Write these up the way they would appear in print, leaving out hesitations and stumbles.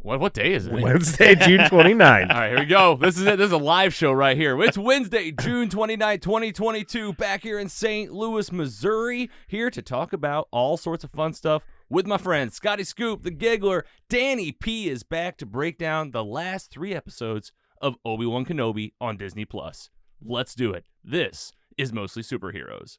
What day is it? Wednesday, June 29th. All right, here we go. This is it. This is a live show right here. It's Wednesday, June 29th, 2022, back here in St. Louis, Missouri, here to talk about all sorts of fun stuff with my friends Scotty Scoop, the Giggler. Danny P is back to break down the last 3 episodes of Obi-Wan Kenobi on Disney+. Let's do it. This is Mostly Superheroes.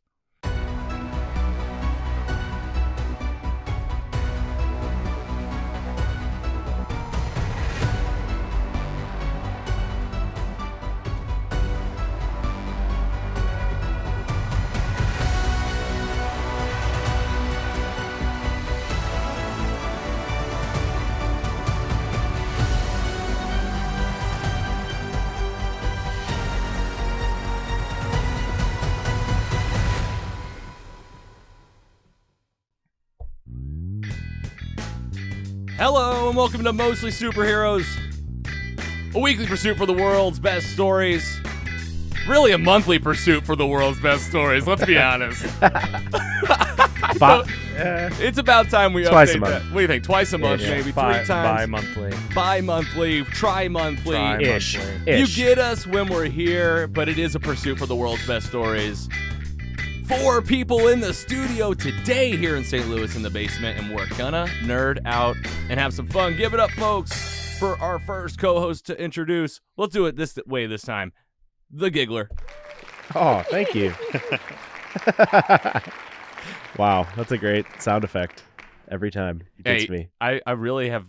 Hello and welcome to Mostly Superheroes, a weekly pursuit for the world's best stories. Really a monthly pursuit for the world's best stories, let's be honest. It's about time we Twice update a month. that. What do you think? Twice a month, maybe? 3 times? Bi-monthly. Bi-monthly, tri-monthly. Ish. You get us when we're here, but it is a pursuit for the world's best stories. 4 people in the studio today here in St. Louis in the basement, and we're gonna nerd out and have some fun. Give it up, folks, for our first co-host to introduce. Let's do it this way this time. The Giggler. Oh, thank you. Wow, that's a great sound effect every time. It gets me. I really have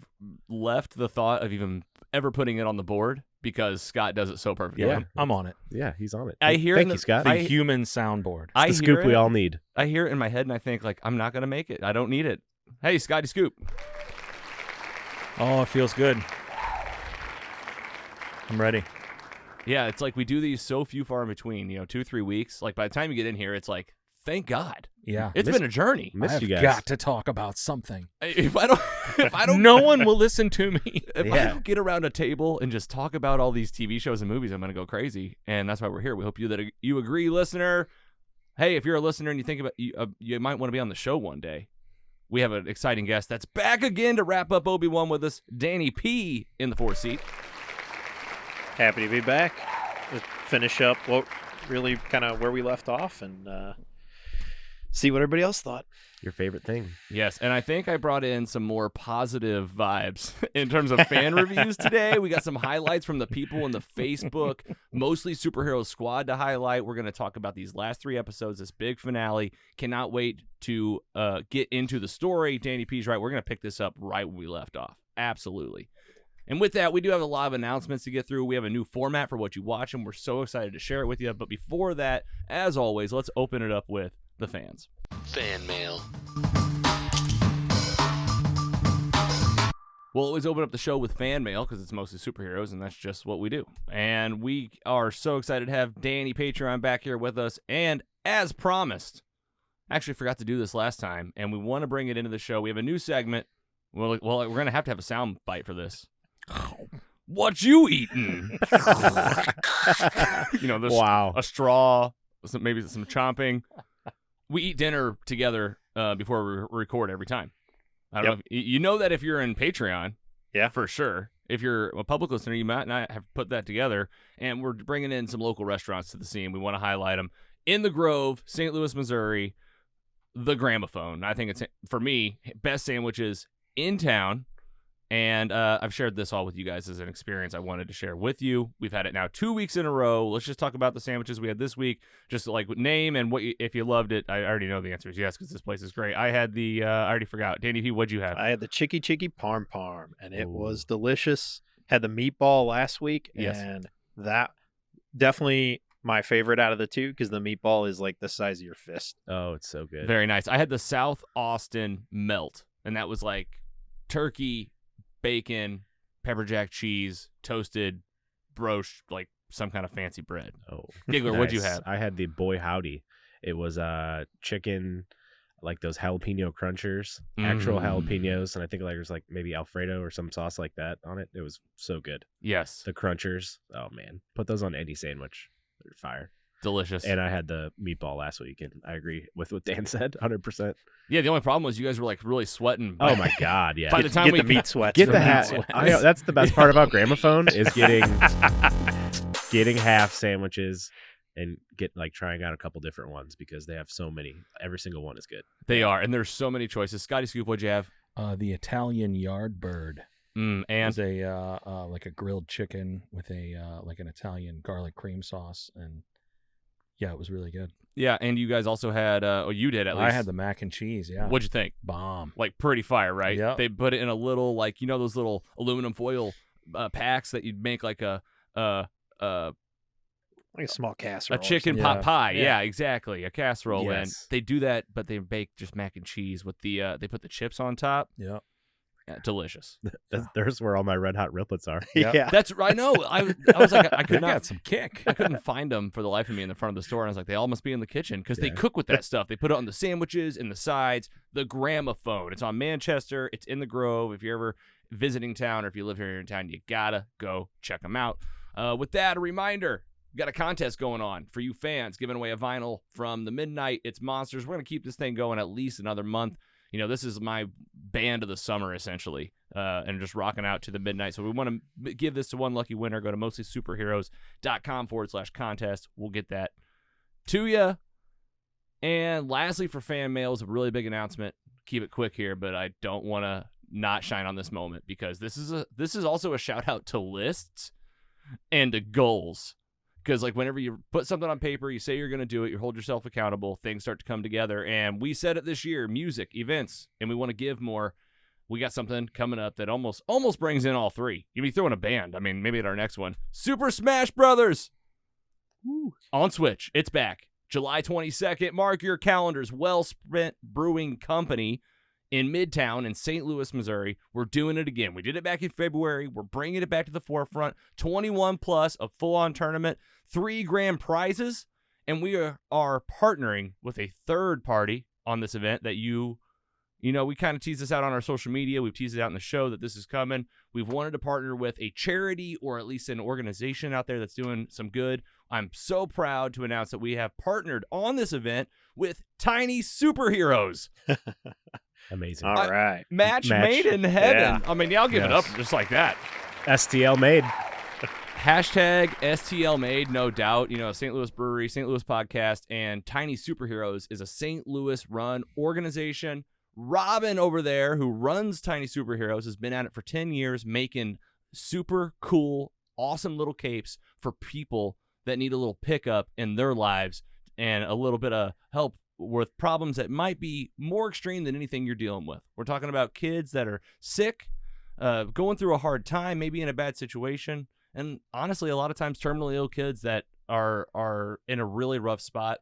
left the thought of even ever putting it on the board because Scott does it so perfectly. Yeah. I'm on it. Yeah, he's on it. I hear Thank you, Scott. The human soundboard. I It's the hear scoop we it. all need. I hear it in my head and I think, like, I'm not going to make it. I don't need it. Hey, Scotty Scoop. Oh, it feels good. I'm ready. Yeah, it's like we do these so few far in between, 2-3 weeks. Like, by the time you get in here, it's like, thank God. Yeah. It's been a journey. Missed you guys. Got to talk about something. If I don't No one will listen to me. If I don't get around a table and just talk about all these TV shows and movies, I'm going to go crazy. And that's why we're here. We hope you agree, listener. Hey, if you're a listener and you think about you might want to be on the show one day, we have an exciting guest that's back again to wrap up Obi-Wan with us, Danny P in the 4th seat. Happy to be back. Let's finish up what really kind of where we left off and see what everybody else thought. Your favorite thing. Yes, and I think I brought in some more positive vibes in terms of fan reviews today. We got some highlights from the people in the Facebook, Mostly Superheroes squad to highlight. We're going to talk about these last 3 episodes, this big finale. Cannot wait to get into the story. Danny P's right. We're going to pick this up right when we left off. Absolutely. And with that, we do have a lot of announcements to get through. We have a new format for What You Watch, and we're so excited to share it with you. But before that, as always, let's open it up with the fans. Fan mail. We'll always open up the show with fan mail because it's mostly superheroes, and that's just what we do. And we are so excited to have Danny Patreon back here with us. And as promised, actually forgot to do this last time, and we want to bring it into the show. We have a new segment. Well, we're going to have a sound bite for this. What you eating? There's Wow. a straw, maybe some chomping. We eat dinner together before we record every time. I don't know. You know that if you're in Patreon, Yeah, for sure. If you're a public listener, you might not have put that together. And we're bringing in some local restaurants to the scene. We want to highlight them. In the Grove, St. Louis, Missouri, the Gramophone. I think it's, for me, best sandwiches in town. And I've shared this all with you guys as an experience I wanted to share with you. We've had it now 2 weeks in a row. Let's just talk about the sandwiches we had this week. Just like name and if you loved it. I already know the answer is yes because this place is great. I had I already forgot. Danny P, what'd you have? I had the Chicky Parm Parm, and it was delicious. Had the meatball last week, Yes. and that definitely my favorite out of the 2 because the meatball is like the size of your fist. Oh, it's so good. Very nice. I had the South Austin melt, and that was like turkey, bacon, pepper jack cheese, toasted, broached, like some kind of fancy bread. Oh, Giggler, what'd you nice. have? I had the Boy Howdy. It was chicken, like those jalapeno crunchers, actual jalapenos, and I think there's like maybe Alfredo or some sauce like that on it. It was so good. Yes. The crunchers. Oh man, put those on any sandwich. They're fire. Delicious. And I had the meatball last week, and I agree with what Dan said, 100%. Yeah, the only problem was you guys were like really sweating. Oh my God, yeah. By the time Get we the meat sweats. Get from the that. half. I know, that's the best part about Gramophone is getting half sandwiches and trying out a couple different ones because they have so many. Every single one is good. They are, and there's so many choices. Scotty Scoop, what'd you have? The Italian yard bird. And It's a like a grilled chicken with a like an Italian garlic cream sauce, and yeah, it was really good. yeah, and you guys also had, you did at least. I had the mac and cheese. Yeah, What'd you think? bomb. Like pretty fire, right? Yep. They put it in a little those little aluminum foil packs that you'd make like a Like a small casserole. a chicken something. pot Yeah. pie. Yeah. Yeah, exactly. A casserole. And Yes. they do that, but they bake just mac and cheese with the they put the chips on top. Yep. Yeah, delicious. There's where all my red hot riplets are. Yeah. That's I know. I was like I They could not got some kick. I couldn't find them for the life of me in the front of the store, and I was like, they all must be in the kitchen because they cook with that stuff. They put it on the sandwiches and the sides. The Gramophone. It's on Manchester. It's in the Grove. If you're ever visiting town or if you live here in town, you gotta go check them out. With that, a reminder: we got a contest going on for you fans, giving away a vinyl from the Midnight. It's Monsters. We're gonna keep this thing going at least another month. You know, this is my band of the summer, essentially, and just rocking out to the Midnight. So we want to give this to one lucky winner. Go to mostlysuperheroes.com/contest. We'll get that to you. And lastly, for fan mail, is a really big announcement. Keep it quick here, but I don't want to not shine on this moment because this is also a shout out to lists and to goals. Because like whenever you put something on paper, you say you're going to do it, you hold yourself accountable, things start to come together. And we said it this year, music, events, and we want to give more. We got something coming up that almost brings in all three. You'd be throwing a band. I mean, maybe at our next one. Super Smash Brothers on Switch. It's back. July 22nd. Mark your calendars. Wellspent Brewing Company in Midtown in St. Louis, Missouri. We're doing it again. We did it back in February. We're bringing it back to the forefront. 21 plus, a full-on tournament, 3 grand prizes, and we are partnering with a third party on this event that you know, we kind of teased this out on our social media. We've teased it out in the show that this is coming. We've wanted to partner with a charity or at least an organization out there that's doing some good. I'm so proud to announce that we have partnered on this event with TinySuperheroes. Amazing. All right. Match Match. made in heaven. Yeah. I mean, I'll give it up Yes. just like that. STL made. Hashtag STL made, no doubt. You know, St. Louis Brewery, St. Louis Podcast, and TinySuperheroes is a St. Louis run organization. Robin over there, who runs TinySuperheroes, has been at it for 10 years, making super cool, awesome little capes for people that need a little pickup in their lives and a little bit of help with problems that might be more extreme than anything you're dealing with. We're talking about kids that are sick, going through a hard time, maybe in a bad situation, and honestly, a lot of times terminally ill kids that are in a really rough spot.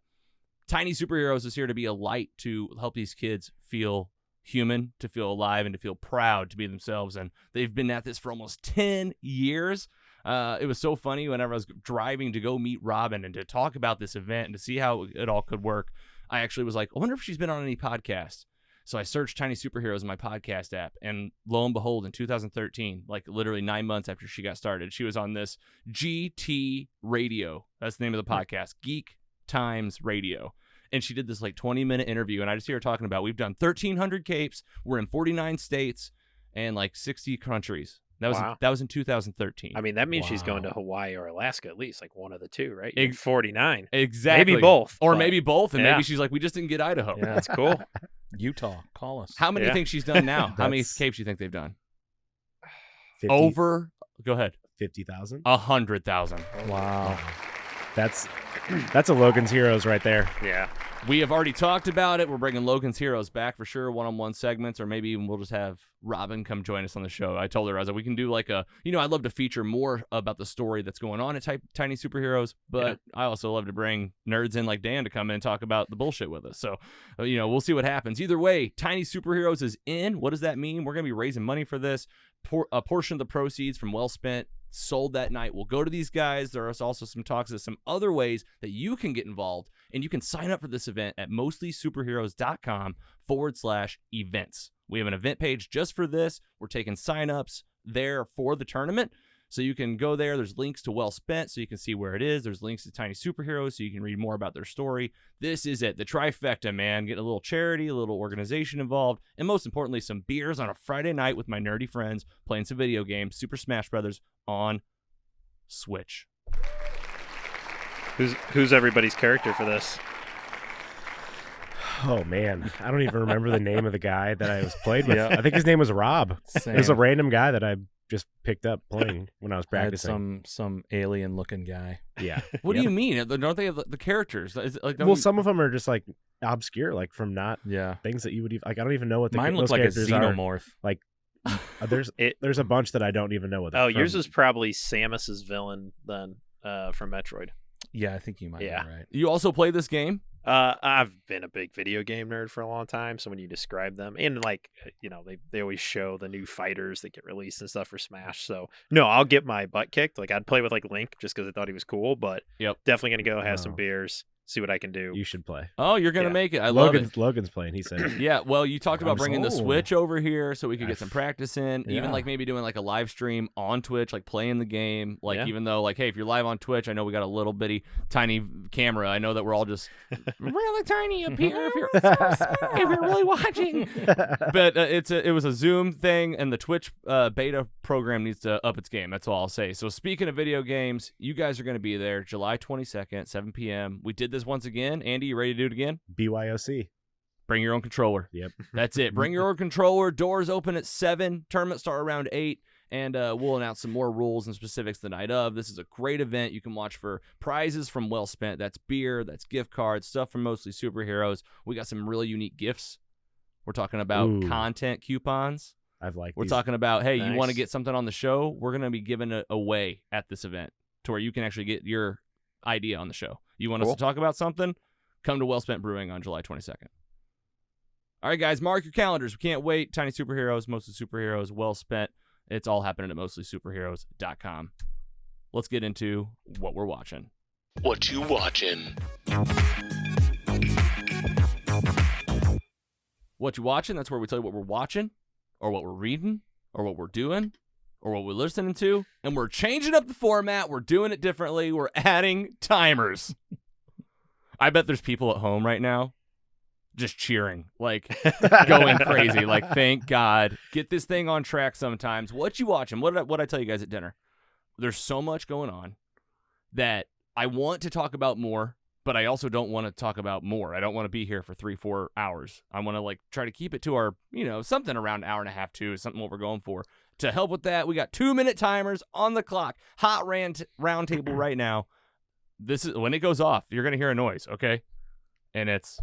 TinySuperheroes is here to be a light to help these kids feel human, to feel alive, and to feel proud to be themselves. And they've been at this for almost 10 years. It was so funny whenever I was driving to go meet Robin and to talk about this event and to see how it all could work. I actually was like, I wonder if she's been on any podcasts. So I searched TinySuperheroes in my podcast app, and lo and behold, in 2013, like literally 9 months after she got started, she was on this GT Radio. That's the name of the podcast, Geek Times Radio. And she did this like 20-minute interview, and I just hear her talking about, we've done 1,300 capes, we're in 49 states, and like 60 countries. Wow. That was in 2013. I mean, that means she's Wow. going to Hawaii or Alaska at least, like one of the two, right? Ex- 49. Exactly. Maybe both. Or but maybe both, and Yeah. maybe she's like, we just didn't get Idaho. Yeah. That's cool. Utah, call us. How many do you Yeah. think she's done now? How many That's- capes do you think they've done? 50 Over, go ahead, 50,000. 100,000. Wow. That's a Logan's Heroes right there. Yeah. We have already talked about it. We're bringing Logan's Heroes back for sure, one-on-one segments, or maybe even we'll just have Robin come join us on the show. I told her, I was like, we can do like a, I'd love to feature more about the story that's going on at TinySuperheroes, but I also love to bring nerds in like Dan to come in and talk about the bullshit with us. So, we'll see what happens. Either way, TinySuperheroes is in. What does that mean? We're going to be raising money for this. A portion of the proceeds from Wellspent sold that night will go to these guys. There are also some talks of some other ways that you can get involved, and you can sign up for this event at mostlysuperheroes.com/events. We have an event page just for this. We're taking signups there for the tournament. So you can go there. There's links to Wellspent so you can see where it is. There's links to TinySuperheroes so you can read more about their story. This is it. The trifecta, man. Getting a little charity, a little organization involved, and most importantly, some beers on a Friday night with my nerdy friends playing some video games, Super Smash Brothers on Switch. Who's everybody's character for this? Oh man, I don't even remember the name of the guy that I was played with. Yeah. I think his name was Rob. Same. It was a random guy that I just picked up playing when I was I had practicing. some alien looking guy. Yeah. What do you mean? Don't they have the characters? Is it like, Well, some of them are just like obscure, like from not Yeah. things that you would even like. I don't even know what the Mine those looked like a characters are. xenomorph. Like there's a bunch that I don't even know what. Oh, they're yours from. is probably Samus's villain then from Metroid. Yeah, I think you might Yeah. be right. You also play this game? I've been a big video game nerd for a long time, so when you describe them, and like, they always show the new fighters that get released and stuff for Smash. So no, I'll get my butt kicked. Like I'd play with like Link just because I thought he was cool, but Yep. definitely gonna go have some Oh. beers, see what I can do. You should play. Oh, you're going to Yeah. make it. I love it. Logan's playing. He said. Yeah, well, you talked about I'm bringing the sold. Switch over here so we could I get some practice in. Even Yeah. like maybe doing like a live stream on Twitch, like playing the game. Like Yeah. even though like, hey, if you're live on Twitch, I know we got a little bitty tiny camera. I know that we're all just really tiny up here if you're really watching. But it was a Zoom thing, and the Twitch beta program needs to up its game. That's all I'll say. So speaking of video games, you guys are going to be there July 22nd, 7 p.m. We did this once again. Andy, you ready to do it again? BYOC. Bring your own controller. Yep. That's it. Bring your own controller. Doors open at 7. Tournament start around 8. And we'll announce some more rules and specifics the night of. This is a great event. You can watch for prizes from Wellspent. That's beer. That's gift cards. Stuff from Mostly Superheroes. We got some really unique gifts. We're talking about Ooh. content coupons. I've liked. We're these. talking about, hey, you want to Nice. get something on the show? We're going to be giving it away at this event to where you can actually get your idea on the show. You want us Cool. to talk about something? Come to Wellspent Brewing on July 22nd. All right, guys, mark your calendars. We can't wait. Tiny Superheroes, Mostly Superheroes, Wellspent. It's all happening at mostlysuperheroes.com. Let's get into what we're watching. What you watching? What you watching? That's where we tell you what we're watching, or what we're reading, or what we're doing, or what we're listening to. And we're changing up the format. We're doing it differently. We're adding timers. I bet there's people at home right now just cheering, like going crazy. Like, thank God. Get this thing on track sometimes. What you watching? What did I tell you guys at dinner? There's so much going on that I want to talk about more, but I also don't want to talk about more. I don't want to be here for 3-4 hours. I want to like try to keep it to our, something around an hour and a half, 2 is something what we're going for. To help with that, we got 2-minute timers on the clock. Hot round table right now. This is when it goes off, you're going to hear a noise, okay? And it's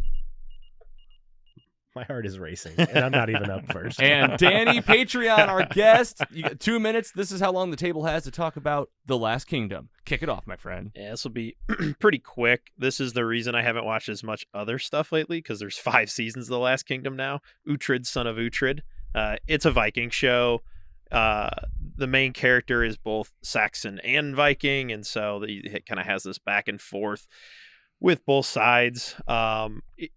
My heart is racing, and I'm not even up first. and Danny Patreon, our guest. You got 2 minutes. This is how long the table has to talk about The Last Kingdom. Kick it off, my friend. Yeah, this will be pretty quick. This is the reason I haven't watched as much other stuff lately, because there's 5 seasons of The Last Kingdom now. Uhtred, son of Uhtred. It's a Viking show. The main character is both Saxon and Viking, and so it kind of has this back and forth with both sides.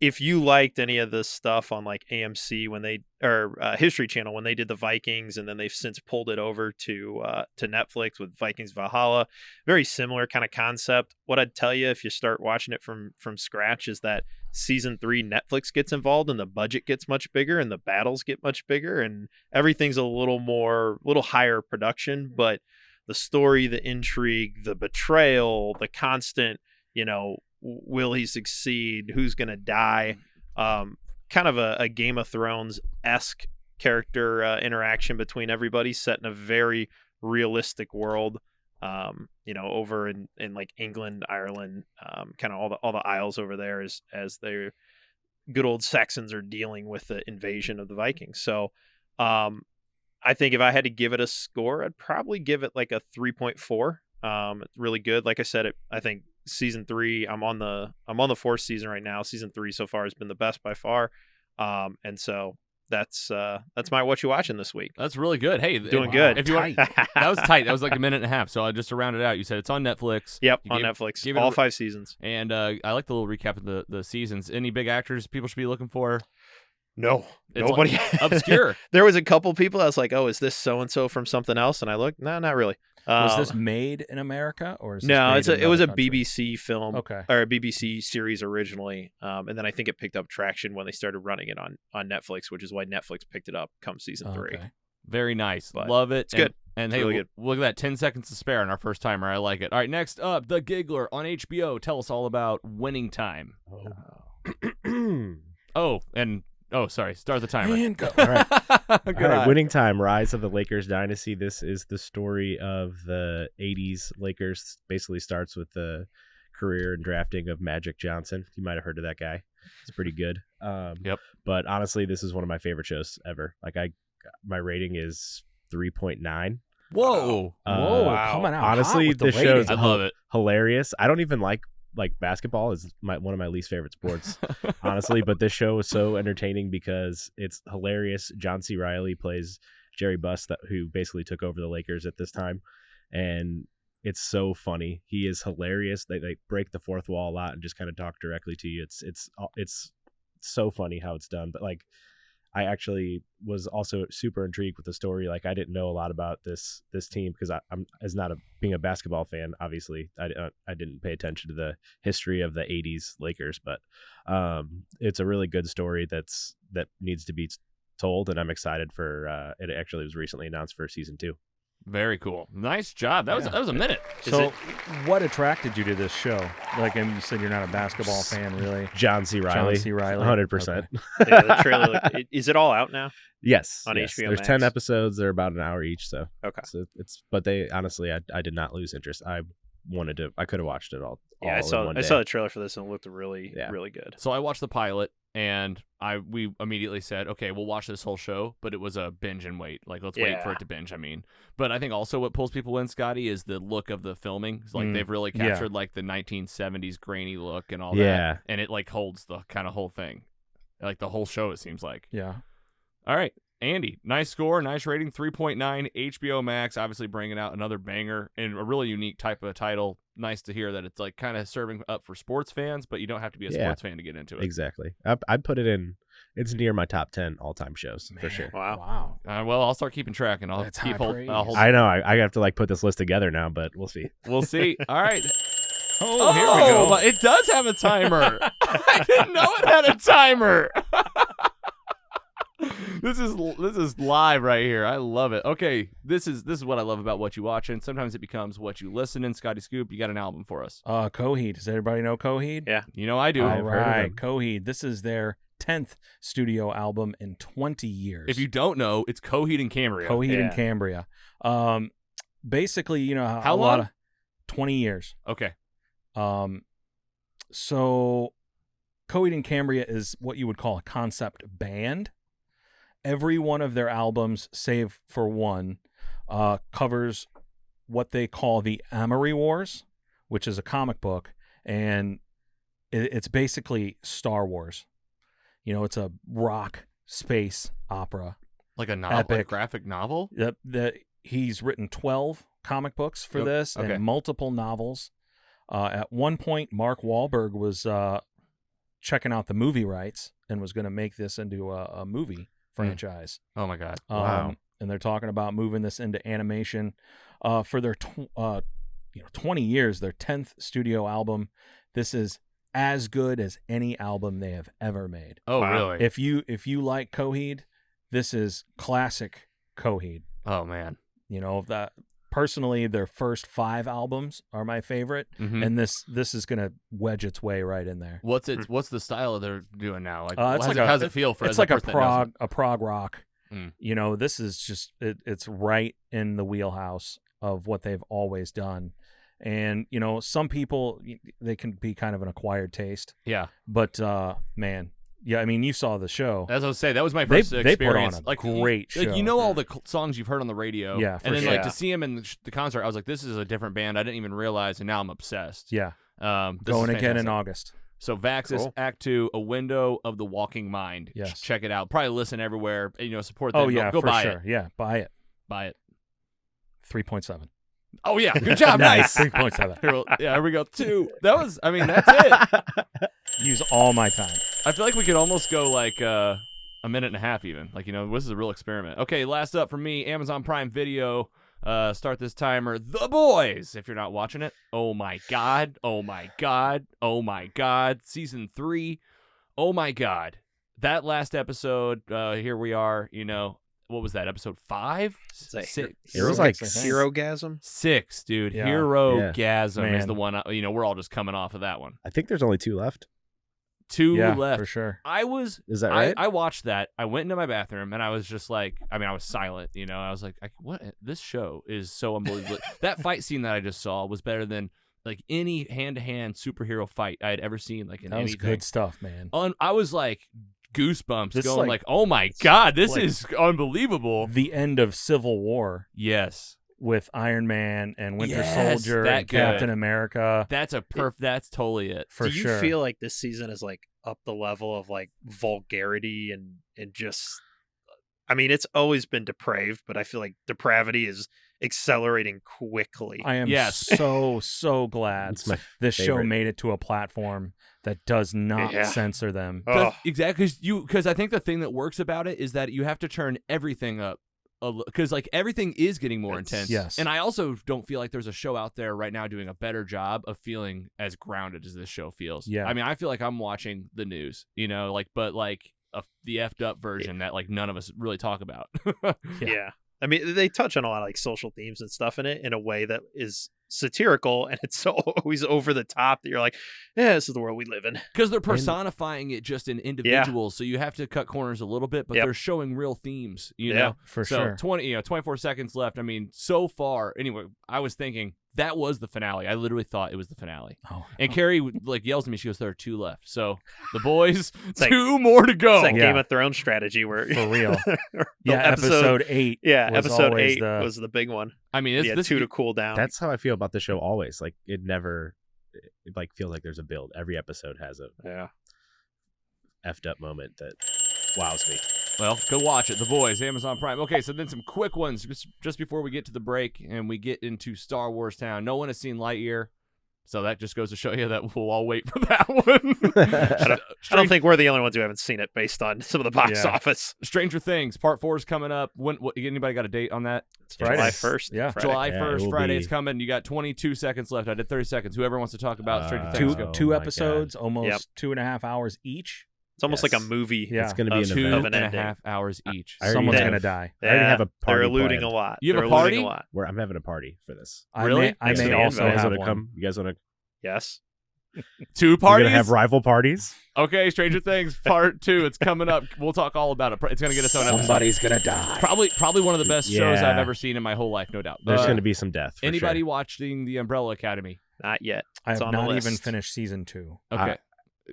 If you liked any of this stuff on like AMC or History Channel when they did the Vikings, and then they've since pulled it over to Netflix with Vikings Valhalla, very similar kind of concept. What I'd tell you if you start watching it from scratch is that season 3 Netflix gets involved and the budget gets much bigger and the battles get much bigger and everything's a little higher production, but the story, the intrigue, the betrayal, the constant, will he succeed? Who's going to die? Kind of a Game of Thrones-esque character interaction between everybody set in a very realistic world, over in like England, Ireland, kind of all the isles over there as their good old Saxons are dealing with the invasion of the Vikings. So I think if I had to give it a score, I'd probably give it like a 3.4. It's really good. Like I said, I think season 3, I'm on the 4th season right now. Season 3 so far has been the best by far. And so that's my what you watching this week. That's really good. Hey, Doing good. If you want, that was tight. That was like a minute and a half. So just to round it out, you said it's on Netflix. Yep, You on gave- Netflix. gave it All a- 5 seasons. And I like the little recap of the seasons. Any big actors people should be looking for? No, It's nobody. obscure. There was a couple people. I was like, "Oh, is this so and so from something else?" And I looked, no, not really. Was this made in America or is this no? made in It was a another country? BBC film, Okay. or a BBC series originally, and then I think it picked up traction when they started running it on Netflix, which is why Netflix picked it up come season 3. Okay. Very nice. But Love it. it's good. And It's hey, really good. look at that. 10 seconds to spare on our first timer. I like it. All right, next up, The Giggler on HBO. Tell us all about Winning Time. Sorry. Start the timer. And go. All right. Good All right, eye. Winning Time, Rise of the Lakers Dynasty. This is the story of the 80s Lakers. Basically starts with the career and drafting of Magic Johnson. You might have heard of that guy. He's pretty good. Yep. But honestly, this is one of my favorite shows ever. Like my rating is 3.9. Whoa. Whoa, Wow. coming out Honestly, hot with the this show is rating. I love it. hilarious. I don't even like basketball is one of my least favorite sports, honestly. But this show is so entertaining because it's hilarious. John C. Reilly plays Jerry Buss, who basically took over the Lakers at this time, and it's so funny. He is hilarious. They break the fourth wall a lot and just kind of talk directly to you. It's so funny how it's done. But like, I actually was also super intrigued with the story. Like, I didn't know a lot about this team because I'm as not being a basketball fan. Obviously, I didn't pay attention to the history of the '80s Lakers, but it's a really good story that needs to be told, and I'm excited for it. Actually, was recently announced for season 2. Very cool. Nice job. That was a minute. So, what attracted you to this show? Like, I mean, you said you're not a basketball fan, really. John C. Reilly, John C. Reilly, 100%. Okay. Yeah, the trailer. Is it all out now? Yes, On yes. HBO There's Max. 10 episodes. They're about an hour each, so Okay. but they honestly, I did not lose interest. I could have watched it all. Yeah, I in one day. saw the trailer for this and it looked really Yeah. really good. So I watched the pilot, and we immediately said, okay, we'll watch this whole show, but it was a binge and wait. Like, let's wait for Yeah. it to binge. I mean, but I think also what pulls people in, Scotty, is the look of the filming. It's like they've really Yeah. captured like the 1970s grainy look and all Yeah. that, and it like holds the kind of whole thing, like the whole show. It seems like. Yeah. All right, Andy, nice score, nice rating, 3.9. HBO Max, obviously bringing out another banger and a really unique type of title. Nice to hear that it's like kind of serving up for sports fans, but you don't have to be a Yeah. sports fan to get into it. Exactly. I'd put it in. It's near my top 10 all-time shows for sure. Wow. Wow. Well, I'll start keeping track, and I'll That's keep high hold. praise. I'll hold. I know. I have to like put this list together now, but we'll see. We'll see. All right. Oh, here we go. but it does have a timer. I didn't know it had a timer. This is live right here. I love it. Okay, this is what I love about What You Watching. Sometimes it becomes What You Listening. Scotty Scoop, you got an album for us. COHEED. Does everybody know COHEED? Yeah. You know I do. All I've heard of right, them. COHEED. This is their 10th studio album in 20 years. If you don't know, it's COHEED and CAMBRIA. COHEED and Yeah. Cambria. Basically, you know How a lot long? of 20 years. Okay. So COHEED and Cambria is what you would call a concept band. Every one of their albums, save for one, covers what they call the Amory Wars, which is a comic book, and it's basically Star Wars. You know, it's a rock space opera. Like a novel, like a Epic. graphic novel. He's written 12 comic books for Yep. this Okay. and multiple novels. At one point, Mark Wahlberg was checking out the movie rights and was going to make this into a movie franchise. Oh my God. Wow. And they're talking about moving this into animation for their 20 years, their 10th studio album. This is as good as any album they have ever made. Oh Wow. really? If you like COHEED, this is classic COHEED. Oh man. You know, that personally their first 5 albums are my favorite, Mhm. and this is gonna wedge its way right in there. What's the style they're doing now? Like, It's like how's it feel for? It's as like a person that knows it? prog rock. Mm. You know, this is just it's right in the wheelhouse of what they've always done. And you know, some people, they can be kind of an acquired taste, Yeah. but man, yeah, I mean, you saw the show. As I was saying, that was my They first put on experience. a like great Like show. you know all the songs you've heard on the radio. Yeah, for and then sure. like to Yeah. see him in the concert, I was like, this is a different band. I didn't even realize, and now I'm obsessed. Yeah, This going is again in fantastic. August. So VAXIS Cool. Act 2, A Window of the Walking Mind. Yes. Check it out. Probably listen everywhere. You know, support them. Oh yeah, go for buy sure. it. Yeah, buy it. Buy it. 3.7. Oh yeah, good job. Nice. Nice. 3.7. Here we go. 2. That was. I mean, that's it. Use all my time. I feel like we could almost go like a minute and a half even. Like, this is a real experiment. Okay, last up for me, Amazon Prime Video. Start this timer. The Boys. If you're not watching it, oh my god, oh my god, oh my god. Season 3. Oh my god. That last episode. Here we are. What was that? Episode 5? 6. It was like Herogasm. 6, dude. Yeah. Herogasm is Man. the one. We're all just coming off of that one. I think there's only 2 left. 2 Yeah, left. for sure. Is that right? I watched that. I went into my bathroom and I was just like, I was silent. I was like, what? This show is so unbelievable. That fight scene that I just saw was better than like any hand-to-hand superhero fight I had ever seen. Like in That was anything. good stuff, man. I was like goosebumps This going like- oh my god, this like- is unbelievable. The end of Civil War Yes. with Iron Man and Winter Yes, Soldier that and good. Captain America. That's that's totally it. For Do you sure. feel like this season is like up the level of like vulgarity and just? I mean, it's always been depraved, but I feel like depravity is accelerating quickly. I am Yes. so glad It's my this show favorite. made it to a platform that does not Yeah. censor them. Oh, Exactly, because I think the thing that works about it is that you have to turn everything up, because like everything is getting more It's- intense. Yes. And I also don't feel like there's a show out there right now doing a better job of feeling as grounded as this show feels. Yeah. I feel like I'm watching the news, but the effed up version that like none of us really talk about. yeah. I mean, they touch on a lot of like social themes and stuff in it in a way that is satirical, and it's so always over the top that you're like, yeah, this is the world we live in. Because they're personifying it just in individuals, so you have to cut corners a little bit, but Yep. they're showing real themes, you Yeah, know? For So sure. 24 seconds left. So far, anyway, I was thinking that was the finale. I literally thought it was the finale. Oh, And Carrie like yells at me. She goes, "There are 2 left." So the boys, like- 2 more to go. It's like Yeah. Game of Thrones strategy where for real. the Yeah, episode 8. Yeah, was episode always 8 the- was the big one. It's this 2 to cool down. That's how I feel about the show always. Like it never like feels like there's a build. Every episode has a yeah. effed up moment that wows me. Well, go watch it. The Boys, Amazon Prime. Okay, so then some quick ones just before we get to the break and we get into Star Wars Town. No one has seen Lightyear, so that just goes to show you that we'll all wait for that one. I don't think we're the only ones who haven't seen it based on some of the box Yeah. office. Stranger Things Part 4 is coming up. Anybody got a date on that? It's Friday. July 1st. Yeah. Friday. July Yeah, 1st, it will Friday. be- It's coming. You got 22 seconds left. I did 30 seconds. Whoever wants to talk about Stranger Oh, Things, Two go. two my episodes, almost Yep. 2.5 hours each. It's almost Yes. like a movie. Yeah. It's going to be Of an Two event. of an and a ending. half hours each. I already Someone's have- gonna die. I already have a party They're alluding planned. a lot. You have They're a party? alluding a lot. I'm having a party for this. Really? I Next to may the also invite. You guys have want to one. come? You guys want to? Yes. 2 We're parties? gonna have rival parties. Okay, Stranger Things Part 2. It's coming up. We'll talk all about it. It's going to get its own episode. Somebody's gonna die. Probably one of the best shows Yeah. I've ever seen in my whole life, no doubt. There's going to be some death. For Anybody Sure. watching The Umbrella Academy? Not yet. I It's have on the not even list. finished season 2. Okay.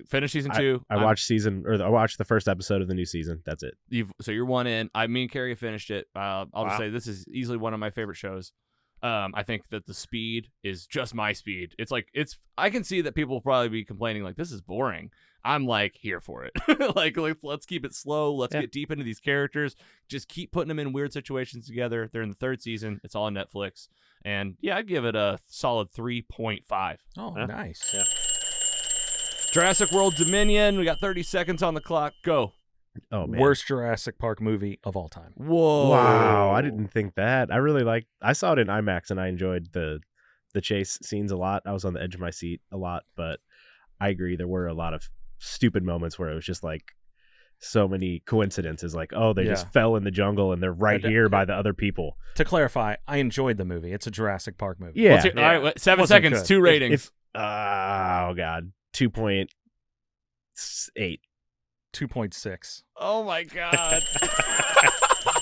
Finish season 2. I watched I watched the first episode of the new season. That's it. So you're 1 in. Me and Carrie have finished it. I'll just Wow. say this is easily one of my favorite shows. I think that the speed is just my speed. I can see that people will probably be complaining like this is boring. I'm like here for it. like let's keep it slow. Let's Yeah. get deep into these characters. Just keep putting them in weird situations together. They're in the 3rd season. It's all on Netflix. And yeah, I'd give it a solid 3.5. Oh, Yeah. nice. Yeah. Jurassic World Dominion. We got 30 seconds on the clock. Go. Oh man. Worst Jurassic Park movie of all time. Whoa. Wow, I didn't think that. I saw it in IMAX and I enjoyed the chase scenes a lot. I was on the edge of my seat a lot, but I agree there were a lot of stupid moments where it was just like so many coincidences like, oh, they just fell in the jungle and they're right here by the other people. To clarify, I enjoyed the movie. It's a Jurassic Park movie. Yeah. All right, 7 Wasn't seconds. good. 2 ratings. Oh god. 2.8. 2.6. Oh my god.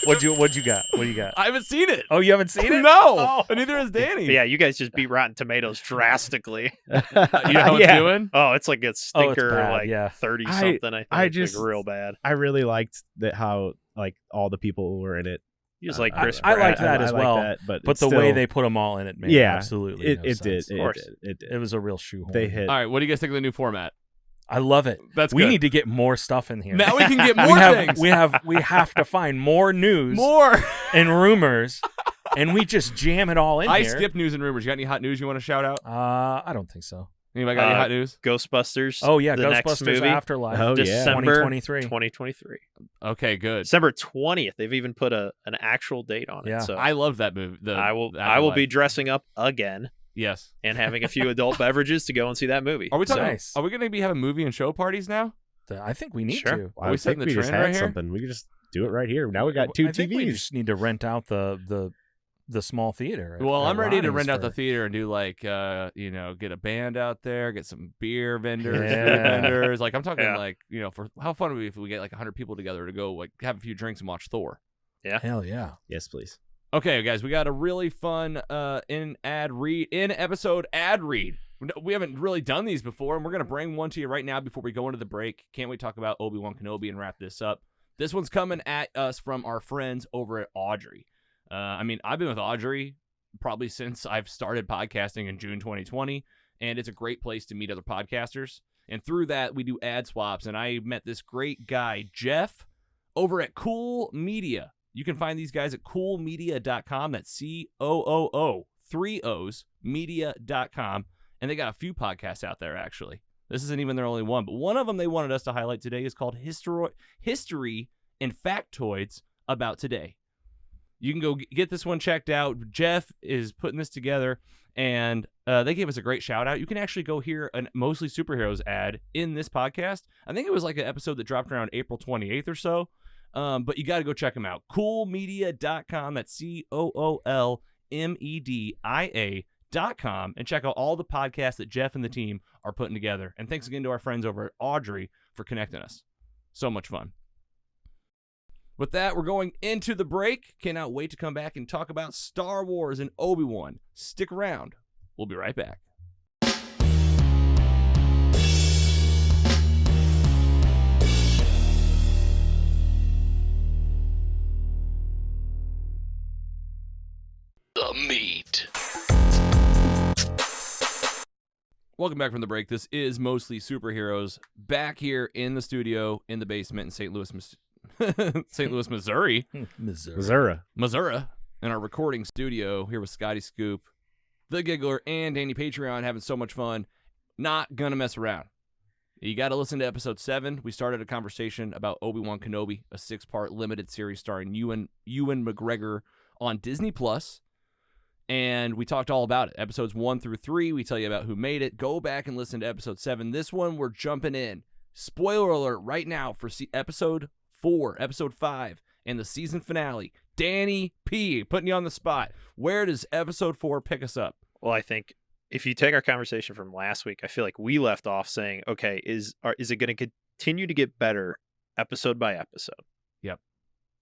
What'd you got? What do you got? I haven't seen it. Oh, you haven't seen it? No. Oh. And neither has Danny. But yeah, you guys just beat Rotten Tomatoes drastically. You know how it's doing? Oh, it's like a stinker, bad, like yeah. 30 something. I think like real bad. I really liked that how like all the people who were in it. You just like I- Chris I Pratt. like that as like well, that, but But it's the way still- they put them all in it made Yeah, absolutely it no did sense. it course. did it did It was a real shoehorn. they hit All right, what do you guys think of the new format? I love it. That's we good. need to get more stuff in here. Now we can get we more have things. we have to find more news More. and rumors, and we just jam it all in I here. skip news and rumors. You got any hot news you want to shout out? I don't think so. Anybody got any hot news? Ghostbusters. Oh yeah, the next Ghostbusters movie, Afterlife. Oh, yeah. December 2023. 2023. Okay, good. December 20th. They've even put an actual date on it. Yeah. So I love that movie. I will be dressing up again Yes. and having a few adult beverages to go and see that movie. Are we talking? Nice. Are we going to be having movie and show parties now? I think we need Sure. to. I we think setting the we just trend had right here? something. We could just do it right here. Now we got two I think we TVs. just need to rent out the small theater. Well, I'm ready to Ronnie's rent out the for- theater and do like, get a band out there, get some beer vendors, food Yeah. vendors. Like I'm talking Yeah. like, for how fun would it be if we get like 100 people together to go like have a few drinks and watch Thor. Hell yeah. Yes, please. Okay, guys, we got a really fun in-episode ad read. We haven't really done these before, and we're going to bring one to you right now before we go into the break. Can't wait to talk about Obi-Wan Kenobi and wrap this up. This one's coming at us from our friends over at Audry. I've been with Audry probably since I've started podcasting in June 2020, and it's a great place to meet other podcasters. And through that, we do ad swaps, and I met this great guy, Jeff, over at Cool Media. You can find these guys at coolmedia.com. That's COOO, 3 O's, media.com. And they got a few podcasts out there, actually. This isn't even their only one, but one of them they wanted us to highlight today is called History and Factoids About Today. You can go get this one checked out. Jeff is putting this together, and they gave us a great shout out. You can actually go hear a Mostly Superheroes ad in this podcast. I think it was like an episode that dropped around April 28th or so, but you got to go check them out. Coolmedia.com. That's COOLMEDIA.com, and check out all the podcasts that Jeff and the team are putting together. And thanks again to our friends over at Audry for connecting us. So much fun. With that, we're going into the break. Cannot wait to come back and talk about Star Wars and Obi-Wan. Stick around. We'll be right back. The meat. Welcome back from the break. This is Mostly Superheroes, back here in the studio in the basement in St. Louis, Missouri. Missouri. In our recording studio here with Scotty Scoop, The Giggler, and Danny Patreon, having so much fun. Not gonna mess around. You got to listen to episode 7. We started a conversation about Obi-Wan Kenobi, a 6-part limited series starring Ewan McGregor on Disney Plus. And we talked all about it. Episodes 1 through 3, we tell you about who made it. Go back and listen to episode 7. This one, we're jumping in. Spoiler alert right now for episode 4, episode 5, and the season finale. Danny P, putting you on the spot. Where does episode 4 pick us up? Well, I think if you take our conversation from last week, I feel like we left off saying, okay, is it going to continue to get better episode by episode? Yep.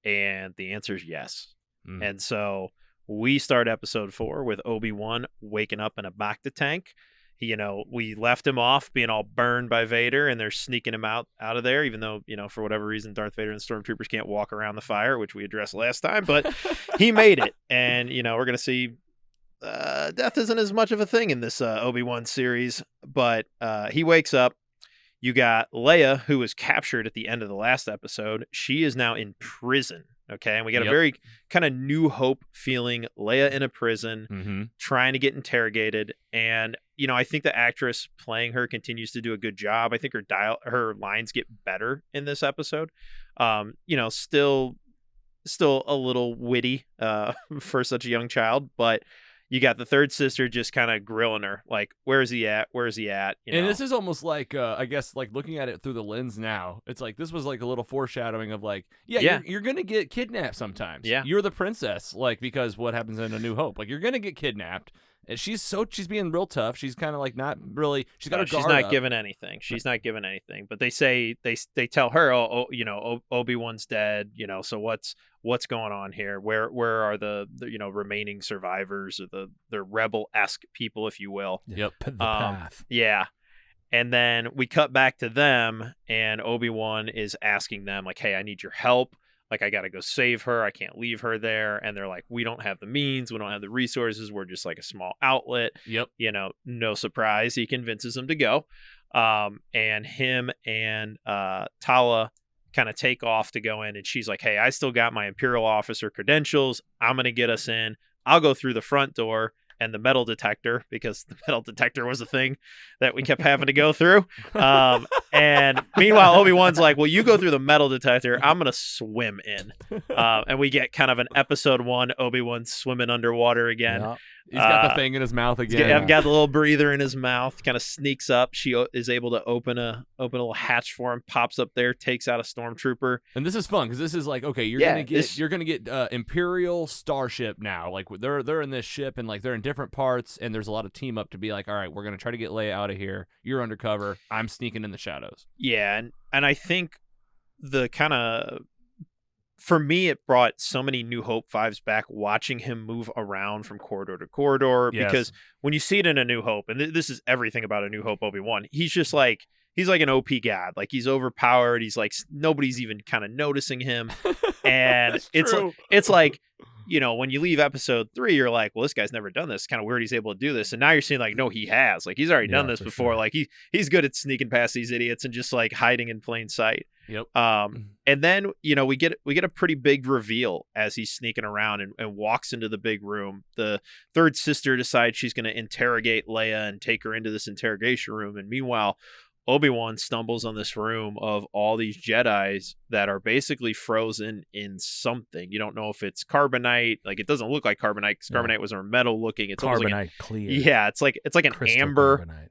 And the answer is yes. Mm. And so we start episode 4 with Obi-Wan waking up in a Bacta tank. We left him off being all burned by Vader, and they're sneaking him out of there, even though, for whatever reason, Darth Vader and Stormtroopers can't walk around the fire, which we addressed last time, but he made it. And, we're going to see death isn't as much of a thing in this Obi-Wan series, but he wakes up. You got Leia, who was captured at the end of the last episode. She is now in prison. Okay. And we got a very kind of New Hope feeling. Leia in a prison, trying to get interrogated. And, I think the actress playing her continues to do a good job. I think her lines get better in this episode. Still a little witty for such a young child, but you got the third sister just kind of grilling her, like, where is he at? Where is he at? And this is almost like, I guess, like looking at it through the lens now, it's like this was like a little foreshadowing of like, you're going to get kidnapped sometimes. Yeah. You're the princess, like, because what happens in A New Hope. Like, you're going to get kidnapped. And she's being real tough. She's kind of like not really, she's got her guard She's not up. giving anything. She's not giving anything. But they say, they tell her, Obi-Wan's dead, so what's going on here? Where are the remaining survivors, or the rebel-esque people, if you will? Yep. The path. Yeah. And then we cut back to them, and Obi-Wan is asking them, like, hey, I need your help. Like, I got to go save her. I can't leave her there. And they're like, we don't have the means. We don't have the resources. We're just like a small outlet. Yep. No surprise. He convinces them to go. And him and Tala kind of take off to go in. And she's like, hey, I still got my Imperial officer credentials. I'm going to get us in. I'll go through the front door. and the metal detector, because the metal detector was a thing that we kept having to go through. And meanwhile, Obi-Wan's like, well, you go through the metal detector, I'm going to swim in. And we get kind of an episode 1 Obi-Wan swimming underwater again. Yeah. He's got the thing in his mouth again. I've got the little breather in his mouth, kind of sneaks up. She is able to open a little hatch for him, pops up there, takes out a stormtrooper. And this is fun because this is like, okay, you're gonna get Imperial starship now. Like they're in this ship and like they're in different parts, and there's a lot of team up to be like, all right, we're gonna try to get Leia out of here. You're undercover. I'm sneaking in the shadows. Yeah, and I think the kind of, for me, it brought so many New Hope vibes back, watching him move around from corridor to corridor. Yes. Because when you see it in A New Hope, and this is everything about A New Hope Obi-Wan, he's just like, he's like an OP god. Like, he's overpowered. He's like, nobody's even kind of noticing him. And it's like, you know, when you leave episode 3, you're like, well, this guy's never done this. It's kind of weird he's able to do this. And now you're seeing like, no, he has. Like, he's already done this before. Sure. Like, he's good at sneaking past these idiots and just like hiding in plain sight. Yep. And then, you know, we get a pretty big reveal as he's sneaking around and walks into the big room. The third sister decides she's going to interrogate Leia and take her into this interrogation room. And meanwhile, Obi-Wan stumbles on this room of all these Jedis that are basically frozen in something. You don't know if it's carbonite. Like, it doesn't look like carbonite because carbonite was more metal looking. It's Carbonite like clear. Yeah, it's like an Crystal amber. carbonite.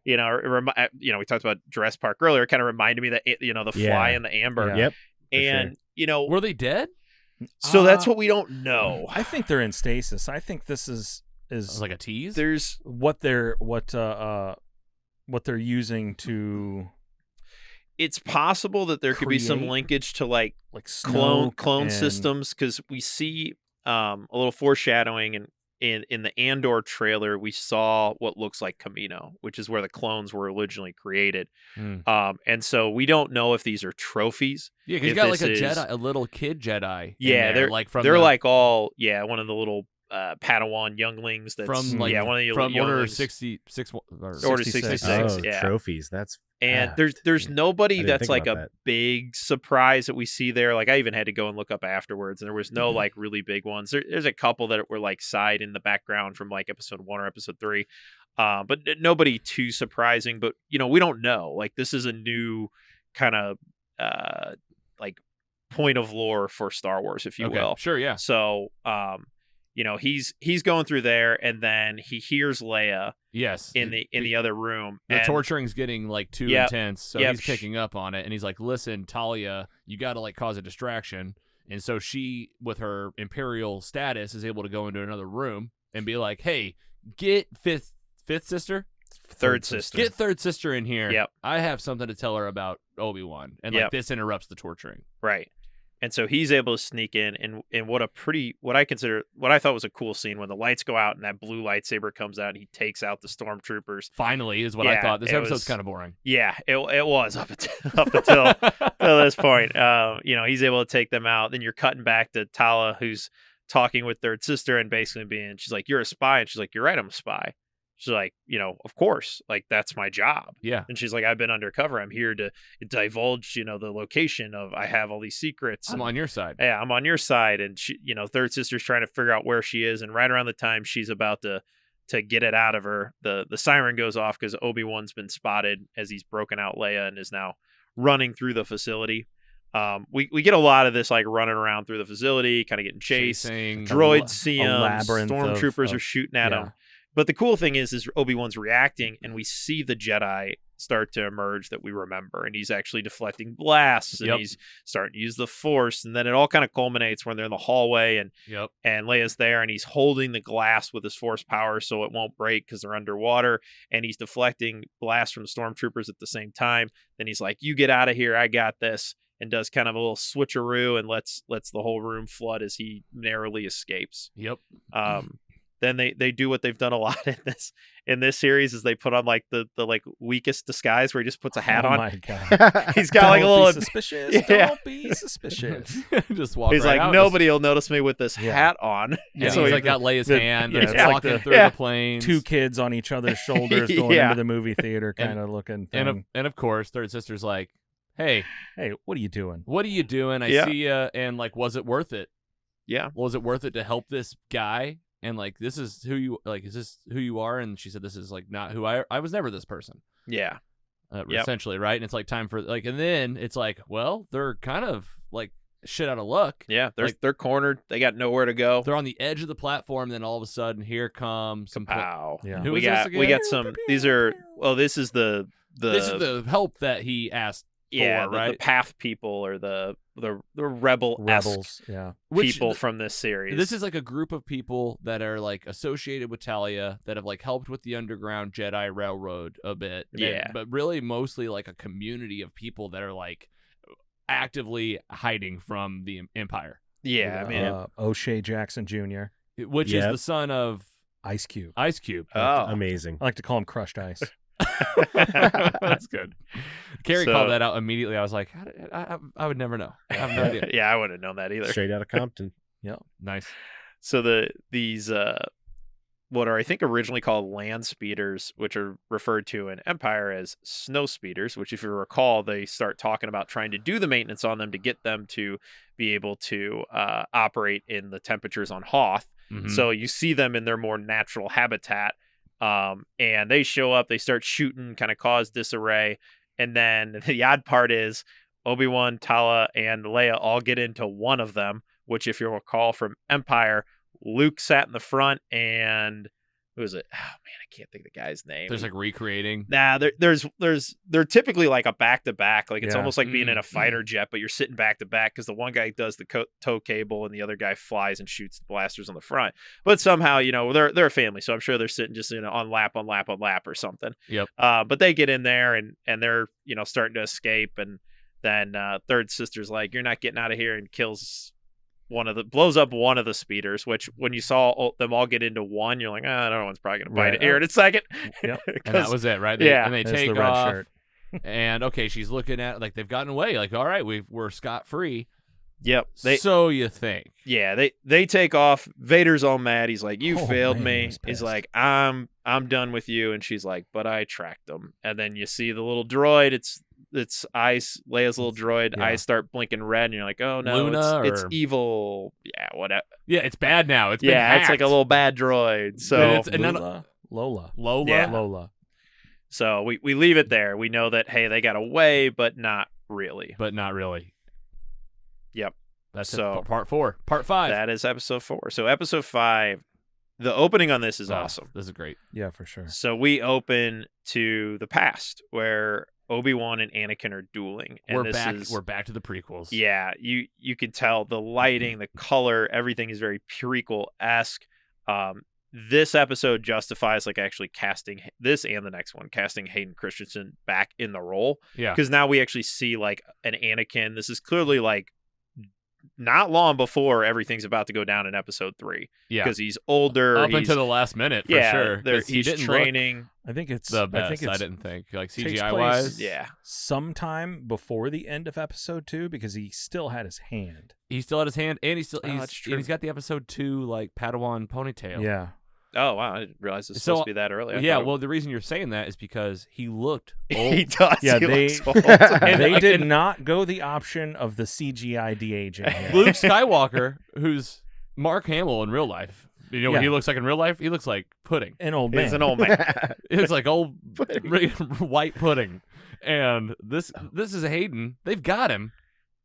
You know, we talked about Jurassic Park earlier. It kind of reminded me that, you know, the fly and the amber. Yeah. Yep. And sure. you know, Were they dead? so that's what we don't know. I think they're in stasis. I think this is Like a tease? There's what they're using to it's possible that there could be some create, linkage to like Snoke clone and- systems, because we see a little foreshadowing, and in the Andor trailer we saw what looks like Camino, which is where the clones were originally created. And so we don't know if these are trophies. Yeah, because you if got like a this is- Jedi, a little kid Jedi. Yeah, in there, they're like from they're the, like all one of the little Padawan younglings that's from like one of the from Order younglings. 66 or Order 66. 66. Oh, yeah. trophies. That's And ah, there's I nobody didn't that's think like a about that. big surprise that we see there. Like, I even had to go and look up afterwards, and there was no like really big ones. There's a couple that were like side in the background from like episode 1 or episode 3, but nobody too surprising. But you know, we don't know. Like, this is a new kind of like point of lore for Star Wars, if you will. Sure, yeah. So you know, he's going through there, and then he hears Leia Yes. in the other room. The and torturing's getting like too Yep. intense, so Yep. he's picking up on it, and he's like, "Listen, Talia, you got to like cause a distraction." And so she, with her Imperial status, is able to go into another room and be like, "Hey, get fifth sister, third sister. get third sister in here. Yep. I have something to tell her about Obi-Wan." And like Yep. this interrupts the torturing. Right. And so he's able to sneak in, and what I thought was a cool scene when the lights go out and that blue lightsaber comes out and he takes out the stormtroopers. Finally, is what I Yeah, thought. This it episode's was- kind of boring. Yeah, it was up until this point. You know, he's able to take them out. Then you're cutting back to Tala, who's talking with third sister and basically she's like, "You're a spy," and she's like, "You're right, I'm a spy." She's like, you know, of course, like that's my job. Yeah. And she's like, "I've been undercover. I'm here to divulge, you know, the location of, I have all these secrets. I'm on your side. Yeah, I'm on your side." And she, you know, third sister's trying to figure out where she is, and right around the time she's about to get it out of her, the siren goes off because Obi-Wan's been spotted as he's broken out Leia and is now running through the facility. We get a lot of this like running around through the facility, kind of getting chased. Chasing. Droids see a him. labyrinth Stormtroopers of- are shooting at yeah. him. But the cool thing is Obi-Wan's reacting, and we see the Jedi start to emerge that we remember, and he's actually deflecting blasts, and Yep. he's starting to use the Force, and then it all kind of culminates when they're in the hallway, and Yep. Leia's there, and he's holding the glass with his Force power so it won't break because they're underwater, and he's deflecting blasts from the Stormtroopers at the same time. Then he's like, "You get out of here, I got this," and does kind of a little switcheroo and lets the whole room flood as he narrowly escapes. Yep. Then they do what they've done a lot in this series, is they put on like the like weakest disguise where he just puts a hat Oh on. my god. He's got like a Don't little. be suspicious. Yeah. Don't be suspicious. Just walk He's right like, out. nobody will notice me with this Yeah. hat on. Yeah, So he's he- like got Leia's the- hand. yeah, and he's it's like walking the- through yeah. the planes. Two kids on each other's shoulders going Yeah. into the movie theater And- kind of looking thing. And of course, third sister's like, "Hey, Hey, what are you doing? what are you doing? I Yeah. see ya." And like, was it worth it? Yeah. Was it worth it to help this guy and like this is who you like. Is this who you are? And she said, this is like not who I was. Never this person. Yeah. Essentially, right? And it's like time for like, and then it's like, well, they're kind of like shit out of luck. Yeah, Like, they're cornered. They got nowhere to go. they're on the edge of the platform. Then all of a sudden, here comes some. Wow. Yeah. Who we is this got again? some. These are this is the This is the help that he asked for, right? the path people or the rebels. Yeah. People from this series. This is like a group of people that are like associated with Talia that have like helped with the Underground Jedi Railroad a bit. Yeah. But really mostly like a community of people that are like actively hiding from the Empire, yeah. I mean, O'Shea Jackson Jr., which is the son of Ice Cube. Ice Cube. Amazing. I like to call him Crushed Ice. That's good. Carrie So- called that out immediately. I was like, I would never know. I have no idea. yeah, I wouldn't have known that either. Straight out of Compton. Nice. So these what are I think originally called land speeders, which are referred to in Empire as snow speeders, which if you recall, they start talking about trying to do the maintenance on them to get them to be able to operate in the temperatures on Hoth. Mhm. So you see them in their more natural habitat, and they show up, they start shooting, kind of cause disarray. And then the odd part is Obi-Wan, Tala, and Leia all get into one of them, which if you'll recall from Empire, Luke sat in the front and who is it? Oh man, I can't think of the guy's name. There's like recreating. Nah, they're typically like a back to back. Like it's Yeah. almost like being in a fighter jet, but you're sitting back to back because the one guy does the tow cable and the other guy flies and shoots the blasters on the front. But somehow, they're a family, so I'm sure they're sitting just on lap or something. Yep. But they get in there and they're starting to escape, and then third sister's like, "You're not getting out of here," and blows up one of the speeders, which when you saw them all get into one, you're like, I don't know, one's probably going to bite it here in a second. Yep. And that was it, right? Yeah. And they There's take the red off. shirt. And okay, she's looking at like they've gotten away. Like, all right, we're scot free. Yep. So you think? Yeah, they take off. Vader's all mad. He's like, "You Oh, failed man, me." he was He's pissed. like, "I'm done with you." And she's like, "But I tracked them." And then you see the little droid. It's eyes. Leia's little droid. Yeah. Eyes start blinking red, and you're like, "Oh no, Luna it's or- evil." Yeah, whatever. Yeah, it's bad now. It's been Yeah, it's like hacked. a little bad droid. So And it's- and none- Lola. Lola. Yeah. Lola. so we leave it there. We know that hey, they got away, but not really. But not really. Yep. That's So- it. For part 4. Part 5. That is episode 4. So episode 5, the opening on this is Oh, awesome. This is great. Yeah, for sure. So we open to the past where Obi-Wan and Anakin are dueling. And We're back to the prequels. Yeah, you can tell the lighting, the color, everything is very prequel-esque. This episode justifies like actually casting this and the next one, casting Hayden Christensen back in the role. Yeah. Because now we actually see like an Anakin. This is clearly like not long before everything's about to go down in episode 3. Yeah. Because he's older. Up he's, until the last minute, for yeah, sure. 'Cause he he's didn't training. I think it's look the best. I think it's didn't think. Like takes CGI place- wise. Yeah. sometime before the end of episode 2 because he still had his hand. He still had his hand, and that's true. and he's got the episode 2 like Padawan ponytail. Yeah. Oh, wow. I didn't realize it was So, supposed to be that early. I Yeah, thought it- well, the reason you're saying that is because he looked old. he does. Yeah, He they- looks old. And they like, did and not go the option of the CGI de-aging. here. Luke Skywalker, who's Mark Hamill in real life. You know what Yeah. he looks like in real life? He looks like pudding. An old man. He's an old man. He looks like old white pudding. And this is Hayden. They've got him.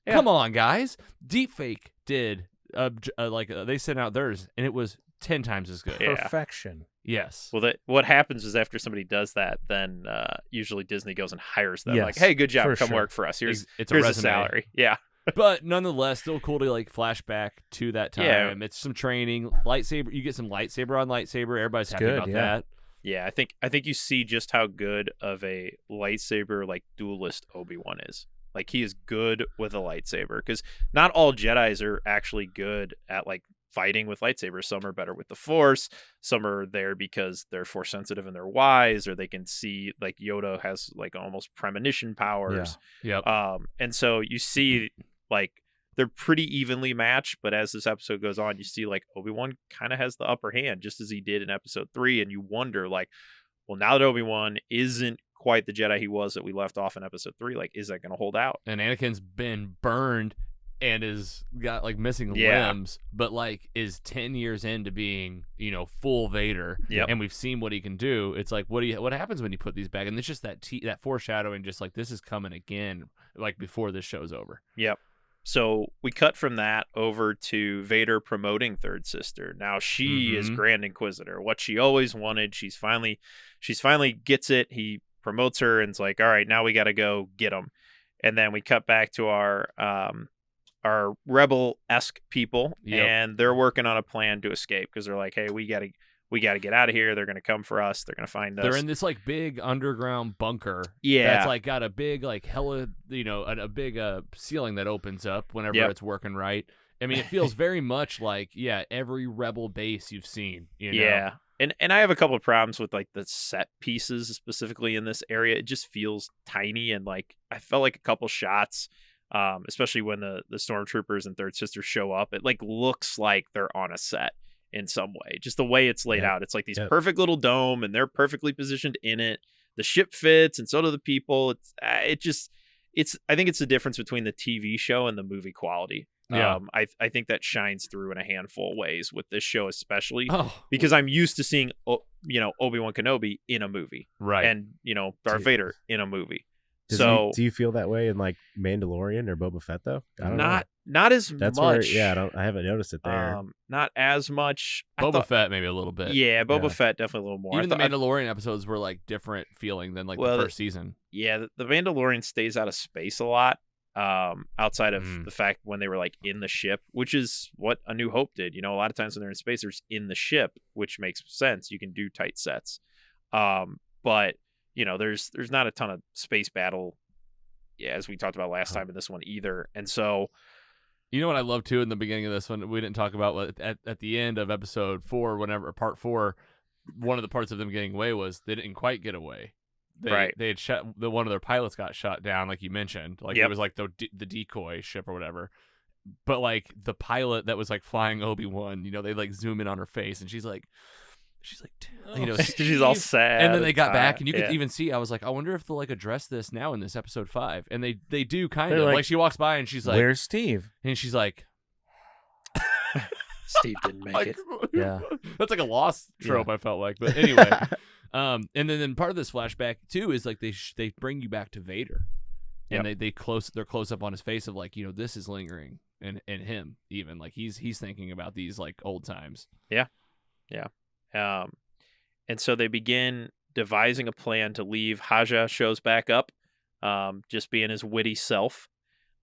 Yeah. Come on, guys. Deepfake did they sent out theirs, and it was 10 times as good. Yeah. Perfection. Yes. Well, what happens is after somebody does that, then usually Disney goes and hires them. Yes, Like, hey, good job. for Come sure. work for us. Here's It's a here's a resume. salary. Yeah. But nonetheless, still cool to like flashback to that time. Yeah. It's some training, lightsaber. You get some lightsaber on lightsaber. Everybody's happy good, about yeah. that. Yeah, I think you see just how good of a lightsaber like duelist Obi-Wan is. Like he is good with a lightsaber because not all Jedis are actually good at like fighting with lightsabers. Some are better with the Force. Some are there because they're Force sensitive and they're wise, or they can see like Yoda has like almost premonition powers. Yep. And so you see like they're pretty evenly matched, but as this episode goes on, you see like Obi-Wan kind of has the upper hand just as he did in episode 3, and you wonder like, well, now that Obi-Wan isn't quite the Jedi he was that we left off in episode 3, like is that going to hold out? And Anakin's been burned and is got like missing Yeah. limbs, but like is 10 years into being, you know, full Vader. Yep. And we've seen what he can do. It's like, what happens when you put these back? And it's just that foreshadowing, just like this is coming again, like before this show's over. Yep. So we cut from that over to Vader promoting Third Sister. Now she is Mhm. Grand Inquisitor, what she always wanted. She's finally gets it. He promotes her and's like, all right, now we got to go get him. And then we cut back to our rebel-esque people, Yep. and they're working on a plan to escape because they're like, hey, we got to get out of here. They're going to come for us. They're going to find us. They're in this like big underground bunker. Yeah. That's like got a big like hella, you know, a big ceiling that opens up whenever Yep. it's working right. I mean, it feels very much like, every rebel base you've seen. You know? Yeah. And I have a couple of problems with like the set pieces specifically in this area. It just feels tiny, and like I felt like a couple shots, especially when the stormtroopers and Third Sister show up, it like looks like they're on a set in some way. Just the way it's laid out. It's like these perfect little dome, and they're perfectly positioned in it. The ship fits, and so do the people. I think it's the difference between the TV show and the movie quality. Yeah. I think that shines through in a handful of ways with this show, especially Oh, because I'm used to seeing, Obi-Wan Kenobi in a movie, right. and Darth Vader in a movie. Do you feel that way in like Mandalorian or Boba Fett though? I don't know. Not as That's much. where I haven't noticed it there. Not as much. Boba Fett maybe a little bit. Yeah, Boba Yeah. Fett definitely a little more. Even the Mandalorian episodes were like different feeling than like Well, the first season. Yeah, the Mandalorian stays out of space a lot. Outside of Mm. the fact when they were like in the ship, which is what A New Hope did. A lot of times when they're in space, they're in the ship, which makes sense. You can do tight sets. But there's not a ton of space battle, as we talked about last time in this one either. And so, You know what I love too in the beginning of this one, we didn't talk about what at the end of episode 4, part 4, one of the parts of them getting away was they didn't quite get away. They had shot one of their pilots got shot down, like you mentioned. Like it was like the decoy ship or whatever. But like the pilot that was like flying Obi-Wan, they like zoom in on her face, and she's like, she's all sad. And then they got back, and you could even see. I was like, I wonder if they'll like address this now in this episode 5, and they do kind of. Like she walks by and she's like, "Where's Steve?" And she's like, Steve didn't make it. Yeah. That's like a lost trope. I felt like, but anyway. And then part of this flashback too is like they bring you back to Vader, and they're close up on his face of like, this is lingering in him, even like he's thinking about these like old times. Yeah. And so they begin devising a plan to leave. Haja shows back up, just being his witty self.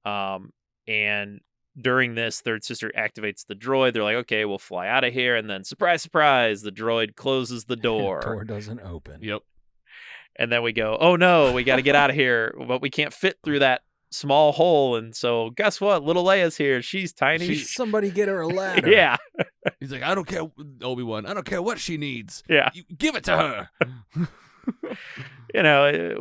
And during this, Third Sister activates the droid. They're like, okay, we'll fly out of here. And then surprise, surprise, the droid closes the door. Door doesn't open. Yep. And then we go, oh no, we got to get out of here. But we can't fit through that small hole. And so guess what? Little Leia's here. She's tiny. Somebody get her a ladder. Yeah. He's like, I don't care, Obi-Wan. I don't care what she needs. Yeah. You give it to her.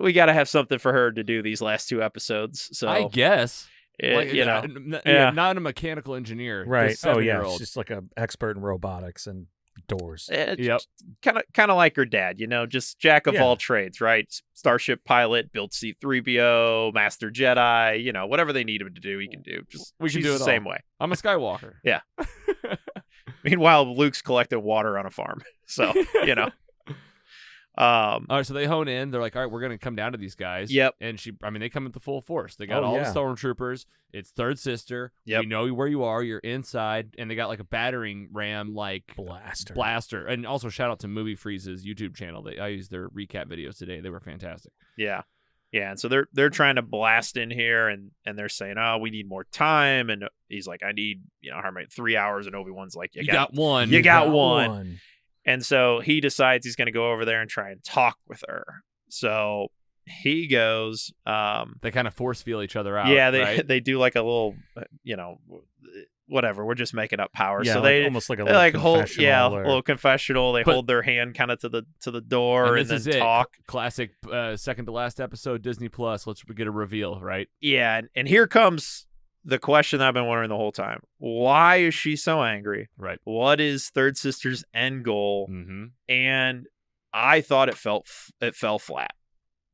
We got to have something for her to do these last 2 episodes. So I guess. Not a mechanical engineer. Right. This Oh, yeah. 7-year-old. She's like an expert in robotics and doors. Yep. Kind of like her dad, just jack of all trades, right? Starship pilot, built C-3PO, Master Jedi, whatever they need him to do, he can do. We can she's do it the same all. way. I'm a Skywalker. Yeah. Meanwhile, Luke's collecting water on a farm. So, All right, so they hone in. They're like, all right, we're going to come down to these guys. Yep. And they come with the full force. They got all the stormtroopers. It's Third Sister. Yep. We know where you are. You're inside. And they got like a battering ram, like blaster. And also shout out to Movie Freeze's YouTube channel. I used their recap videos today. They were fantastic. Yeah. Yeah. And so they're trying to blast in here, and they're saying, oh, we need more time. And he's like, I need, 3 hours. And Obi-Wan's like, you got one. You got one. And so he decides he's going to go over there and try and talk with her. So he goes. They kind of force feel each other out. Yeah, right? they do like a little, whatever. We're just making up power. Yeah, so they almost like a little hold, a little confessional. They hold their hand kind of to the door and then talk. Classic second to last episode, Disney Plus. Let's get a reveal, right? Yeah, and here comes the question that I've been wondering the whole time. Why is she so angry? Right. What is Third Sister's end goal? Mm-hmm. And I thought it fell flat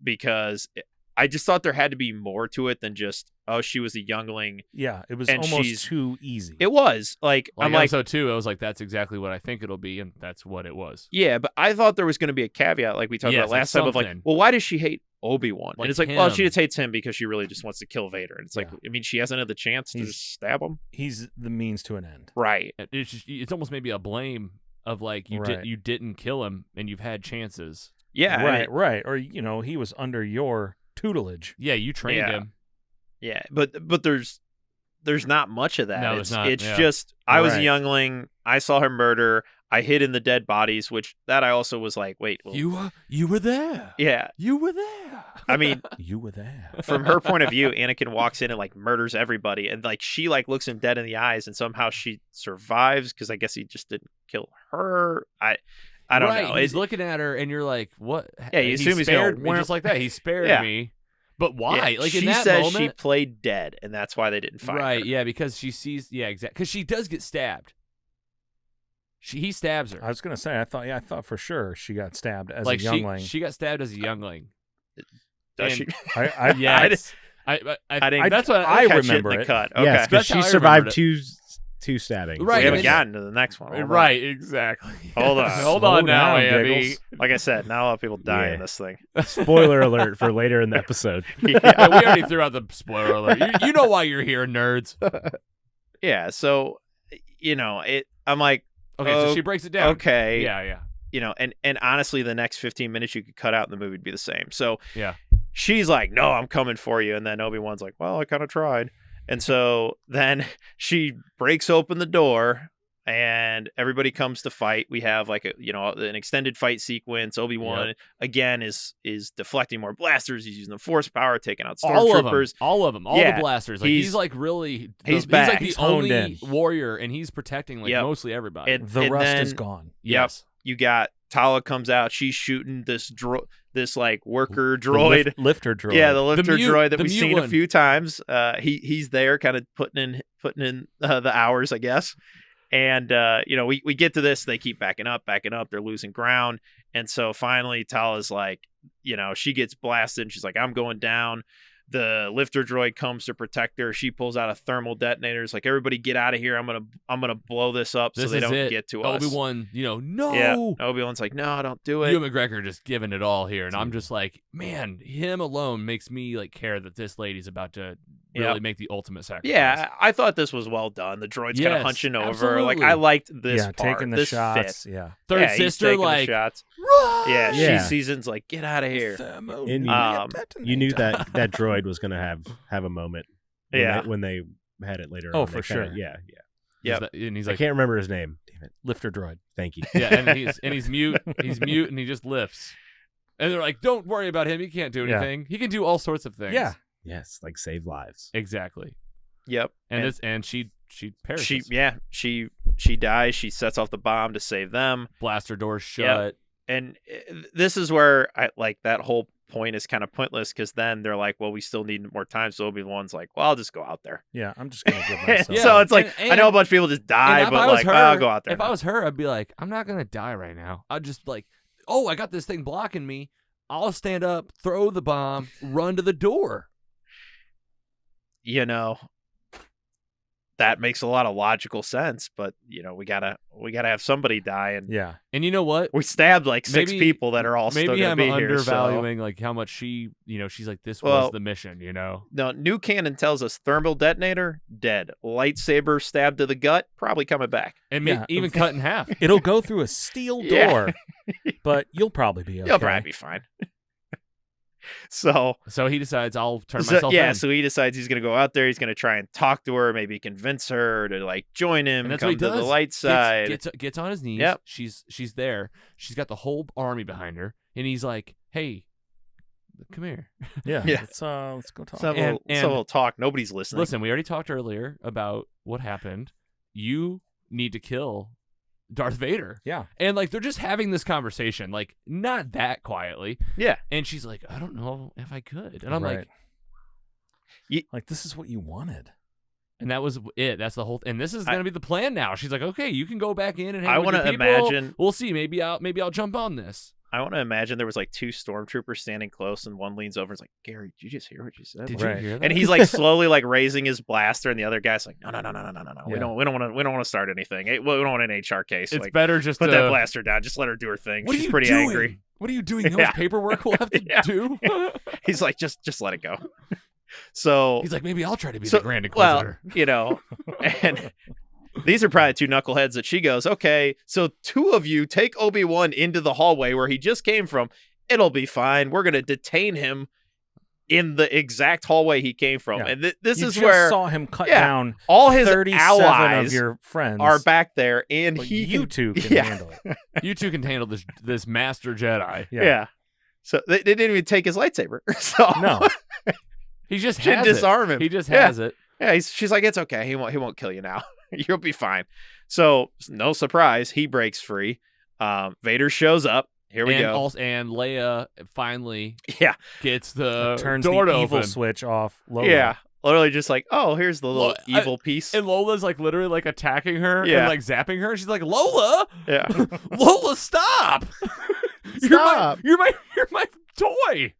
because I just thought there had to be more to it than just, oh, she was a youngling. Yeah, it was And almost she's- too easy. It was like I'm like, episode 2, I was like, that's exactly what I think it'll be, and that's what it was. yeah, but I thought there was going to be a caveat, like we talked Yes, about like last time, of like, something. well, why does she hate Obi-Wan? Like And it's like, well, she him. just hates him because she really just wants to kill Vader. And it's like, Yeah. I mean, she hasn't had the chance to He's- just stab him, He's the means to an end. right? It's almost maybe a blame of like Right. you didn't kill him and you've had chances. Yeah, right, right. Or he was under your tutelage. Yeah, you trained Yeah. him. yeah, but there's not much of that. No, it's there's not, It's yeah. just I was a Right. youngling. I saw her murder. I hid in the dead bodies, which that I also was like, wait, well, You were there. yeah. You were there. I mean, You were there. from her point of view, Anakin walks in and like murders everybody, and like she like looks him dead in the eyes, and somehow she survives because I guess he just didn't kill her. I don't right, know. He's It- looking at her, and you're like, "What?" Yeah, you He assume he's gonna spared me wham- just like that. He spared Yeah. me, but why? yeah, like she in that says moment, she played dead, and that's why they didn't find right? her. Yeah, because she sees. Yeah, exactly. Because she does get stabbed. He stabs her. I was gonna say, I thought for sure she got stabbed as like a youngling. she got stabbed as a youngling. Does And- she? I Yes. I didn't- that's what I Catch remember in the it. cut. Okay. Yes, because That's how she I survived remembered two stabbings. Right, we haven't and- gotten to the next one. Hold on. right, exactly. Hold on. Hold Slow on now, down, Andy. Giggles. Like I said, not a lot of people die in Yeah. this thing. Spoiler alert for later in the episode. Yeah, we already threw out the spoiler alert. You know why you're here, nerds. Yeah. So, I'm like, Okay, so she breaks it down. okay. Yeah. And honestly, the next 15 minutes you could cut out and the movie would be the same. So Yeah. she's like, no, I'm coming for you. And then Obi-Wan's like, well, I kind of tried. And so then she breaks open the door and everybody comes to fight. We have like an extended fight sequence. Obi-Wan again is deflecting more blasters. He's using the force power, taking out stormtroopers. All of them. All Yeah, the blasters. Like he's like really he's he's back. like the He's honed only in. warrior, and he's protecting like Yep. mostly everybody. And- the rust then- is gone. yes. You got Tala comes out. She's shooting this like worker droid. Lifter droid. Yeah, the lifter mute- droid that the we've mute seen a one. few times. He's there, kind of putting in the hours, I guess. And we get to this. They keep backing up. They're losing ground, and so finally, Tala's like, she gets blasted. And she's like, I'm going down. The lifter droid comes to protect her. She pulls out a thermal detonator. It's like, everybody get out of here. I'm gonna blow this up This so they is don't it. get to us. Obi-Wan, no. Yeah. Obi-Wan's like, no, don't do it. Ewan McGregor just giving it all here, and I'm just like, man, him alone makes me like care that this lady's about to really Yep. make the ultimate sacrifice. Yeah, I thought this was well done. The droid's kind of Yes, hunching over. absolutely. Like, I liked this yeah, part. taking the this shots. fit. Yeah. Third Yeah, he's sister, taking the like, shots. "Run!" Yeah, Yeah. she seasons like, get out of here. And Um, you knew that droid was going to have a moment. When they had it later on. Oh, They for kinda- sure. Yeah. Yep. And he's I like, can't remember his name. Damn it. Lifter droid. Thank you. yeah, and he's mute. He's mute, and he just lifts. And they're like, don't worry about him. He can't do Yeah. anything. He can do all sorts of things. Yeah. Yes, like save lives. exactly. Yep. And she perishes. She dies. She sets off the bomb to save them. Blaster doors shut. And this is where I like that whole point is kind of pointless because then they're like, well, we still need more time. So Obi-Wan's like, well, I'll just go out there. Yeah, I'm just gonna give myself. Yeah. So it's like, And- I know a bunch of people just die, And if but I was like, her, I'll go out there. If I was her, I'd be like, I'm not gonna die right now. I'd just like, oh, I got this thing blocking me. I'll stand up, throw the bomb, run to the door. That makes a lot of logical sense, but we gotta have somebody die, and Yeah. And you know what? we stabbed like six Maybe- people that are all still Maybe gonna I'm be here. So. undervaluing like how much she's like, this was Well, the mission, No, new canon tells us thermal detonator dead, lightsaber stabbed to the gut, probably coming back. And Yeah. even cut in half. It'll go through a steel Yeah. door, but you'll probably be okay. You'll probably be fine. So So he decides, I'll turn myself in. so he decides he's gonna go out there. He's gonna try and talk to her, maybe convince her to like join him, And that's come what he to the does. light side. Gets on his knees. Yep. She's there. She's got the whole army behind her, and he's like, "Hey, come here." Yeah. Yeah. Let's go talk. Let's have And- a little talk. Nobody's listening. Listen, we already talked earlier about what happened. You need to kill Darth Vader. Yeah. And like they're just having this conversation, like not that quietly. Yeah. And she's like, I don't know if I could. And I'm Right. like, like this is what you wanted. and that was it. That's the whole and this is I- gonna be the plan now. She's like, okay, you can go back in and hang I want to imagine. We'll see. Maybe I'll jump on this. I want to imagine there was like 2 stormtroopers standing close, and one leans over and is like, "Gary, did you just hear what you said?" Did Right. you hear that? And he's like slowly like raising his blaster, and the other guy's like, "No. We Yeah. don't want to start anything. We don't want an HR case. It's like, better just put to that blaster down. Just let her do her thing. What She's are you pretty doing? angry." What are you doing? How Yeah. much paperwork we'll have to Yeah. do? He's like, just let it go. So He's like, maybe I'll try to be So- the Grand well, Inquisitor. and these are probably 2 knuckleheads that she goes, "Okay, so 2 of you take Obi-Wan into the hallway where he just came from. It'll be fine. We're going to detain him in the exact hallway he came from." Yeah. And this You is just where saw him cut Yeah. down all his 37 allies of your friends. are back there, and But he you can, two can yeah. handle it. You two can handle this Master Jedi. yeah. So they didn't even take his lightsaber. So No. He just she has disarm him. it. He just Yeah. has it. Yeah, she's like, "It's okay. He won't kill you now. You'll be fine." So no surprise, he breaks free. Vader shows up. Here we go. And Leia finally Yeah, gets the Turns door the to evil open. switch off. Lola. yeah. Literally just like, "Oh, here's the little Well, evil piece." And Lola's like literally like attacking her Yeah. and like zapping her. She's like, "Lola, Yeah. Lola, stop! Stop. You're my toy."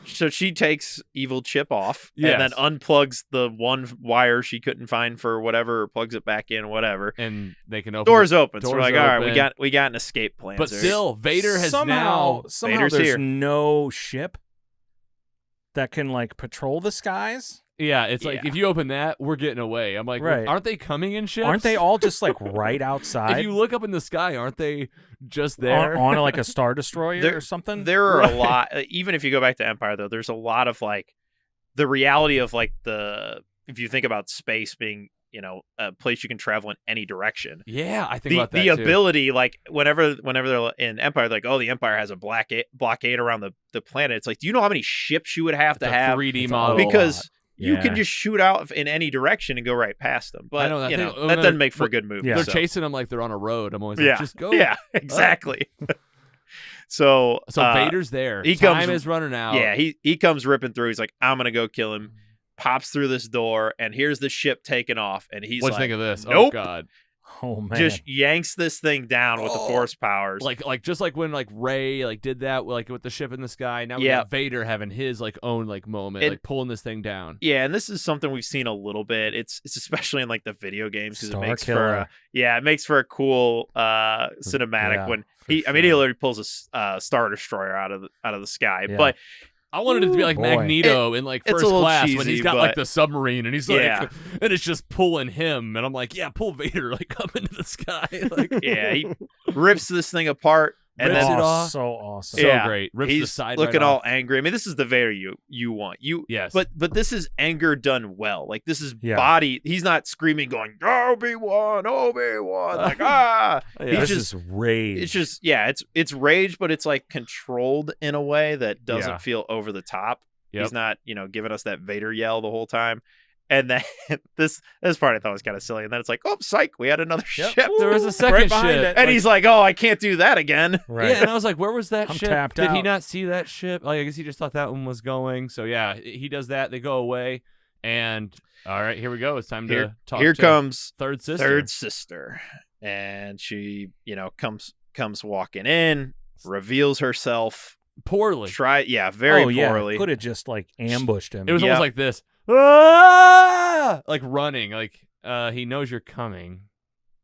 So she takes evil Chip off Yes. and then unplugs the one wire she couldn't find for whatever, or plugs it back in, whatever. And they can open Doors the- open. So we're doors like, all right, open. we got an escape plan. But So still, Vader has somehow Vader's there's here. no ship that can like patrol the skies. Yeah, it's like Yeah. if you open that, we're getting away. I'm like, well, Right. aren't they coming in ships? Aren't they all just like right outside If you look up in the sky, aren't they just there? on like a Star Destroyer There- or something? there are Right. a lot. Even if you go back to Empire, though, there's a lot of like the reality of like if you think about space being, a place you can travel in any direction. Yeah, I think The about that too. ability, like whenever they're in Empire, like, oh, the Empire has a blockade around the planet. It's like, do you know how many ships you would have It's to a have? 3D It's a model. lot. Because you Yeah. can just shoot out in any direction and go right past them. But I know, I think- that they're- doesn't make for a good movie. Yeah. they're so. chasing them like they're on a road. I'm always Yeah. like, just go. Yeah, exactly. So Vader's there. he Time comes- is running out. yeah, he comes ripping through. He's like, "I'm gonna go kill him." Pops through this door, and here's the ship taking off. And he's What'd like, you think of this? Oh Nope. God. oh man, just yanks this thing down with the Oh. force powers. Like just like when like Rey like did that like with the ship in the sky. Now we Yeah. got Vader having his like own like moment, And- like pulling this thing down. Yeah, and this is something we've seen a little bit. It's especially in like the video games because it Star makes Killer. it makes for a cool cinematic Yeah, when for he sure. literally pulls a Star Destroyer out of the sky. Yeah. But I wanted it to be like boy. Magneto in like it's a first little class when cheesy, he's got like but- the submarine and he's like, Yeah. and it's just pulling him, and I'm like, yeah, pull Vader like up into the sky, like yeah, he rips this thing apart and Rips then it off. so awesome. so Yeah. great. Rips the he's side looking right all off. angry. I mean, this is the Vader you want. Yes, But this is anger done well. Like this is Yeah. body. He's not screaming, going Obi-Wan, like ah. Yeah. He's This just is rage. it's just it's rage, but it's like controlled in a way that doesn't Yeah. feel over the top. Yep. He's not giving us that Vader yell the whole time. And then this part I thought was kind of silly. And then it's like, oh, psych, we had another Yep. ship. There was a Right second behind ship. it. And Like- he's like, oh, I can't do that again. right. Yeah, and I was like, where was that I'm ship? tapped Did he out. not see that ship? Like, I guess he just thought that one was going. So yeah, he does that. They go away, and all right, here we go. It's time to talk. Here to comes third sister. third sister, and she comes walking in, reveals herself. poorly. Very oh yeah, poorly. could have just like ambushed him. It was Yep. almost like this, ah! Like running. Like he knows you're coming.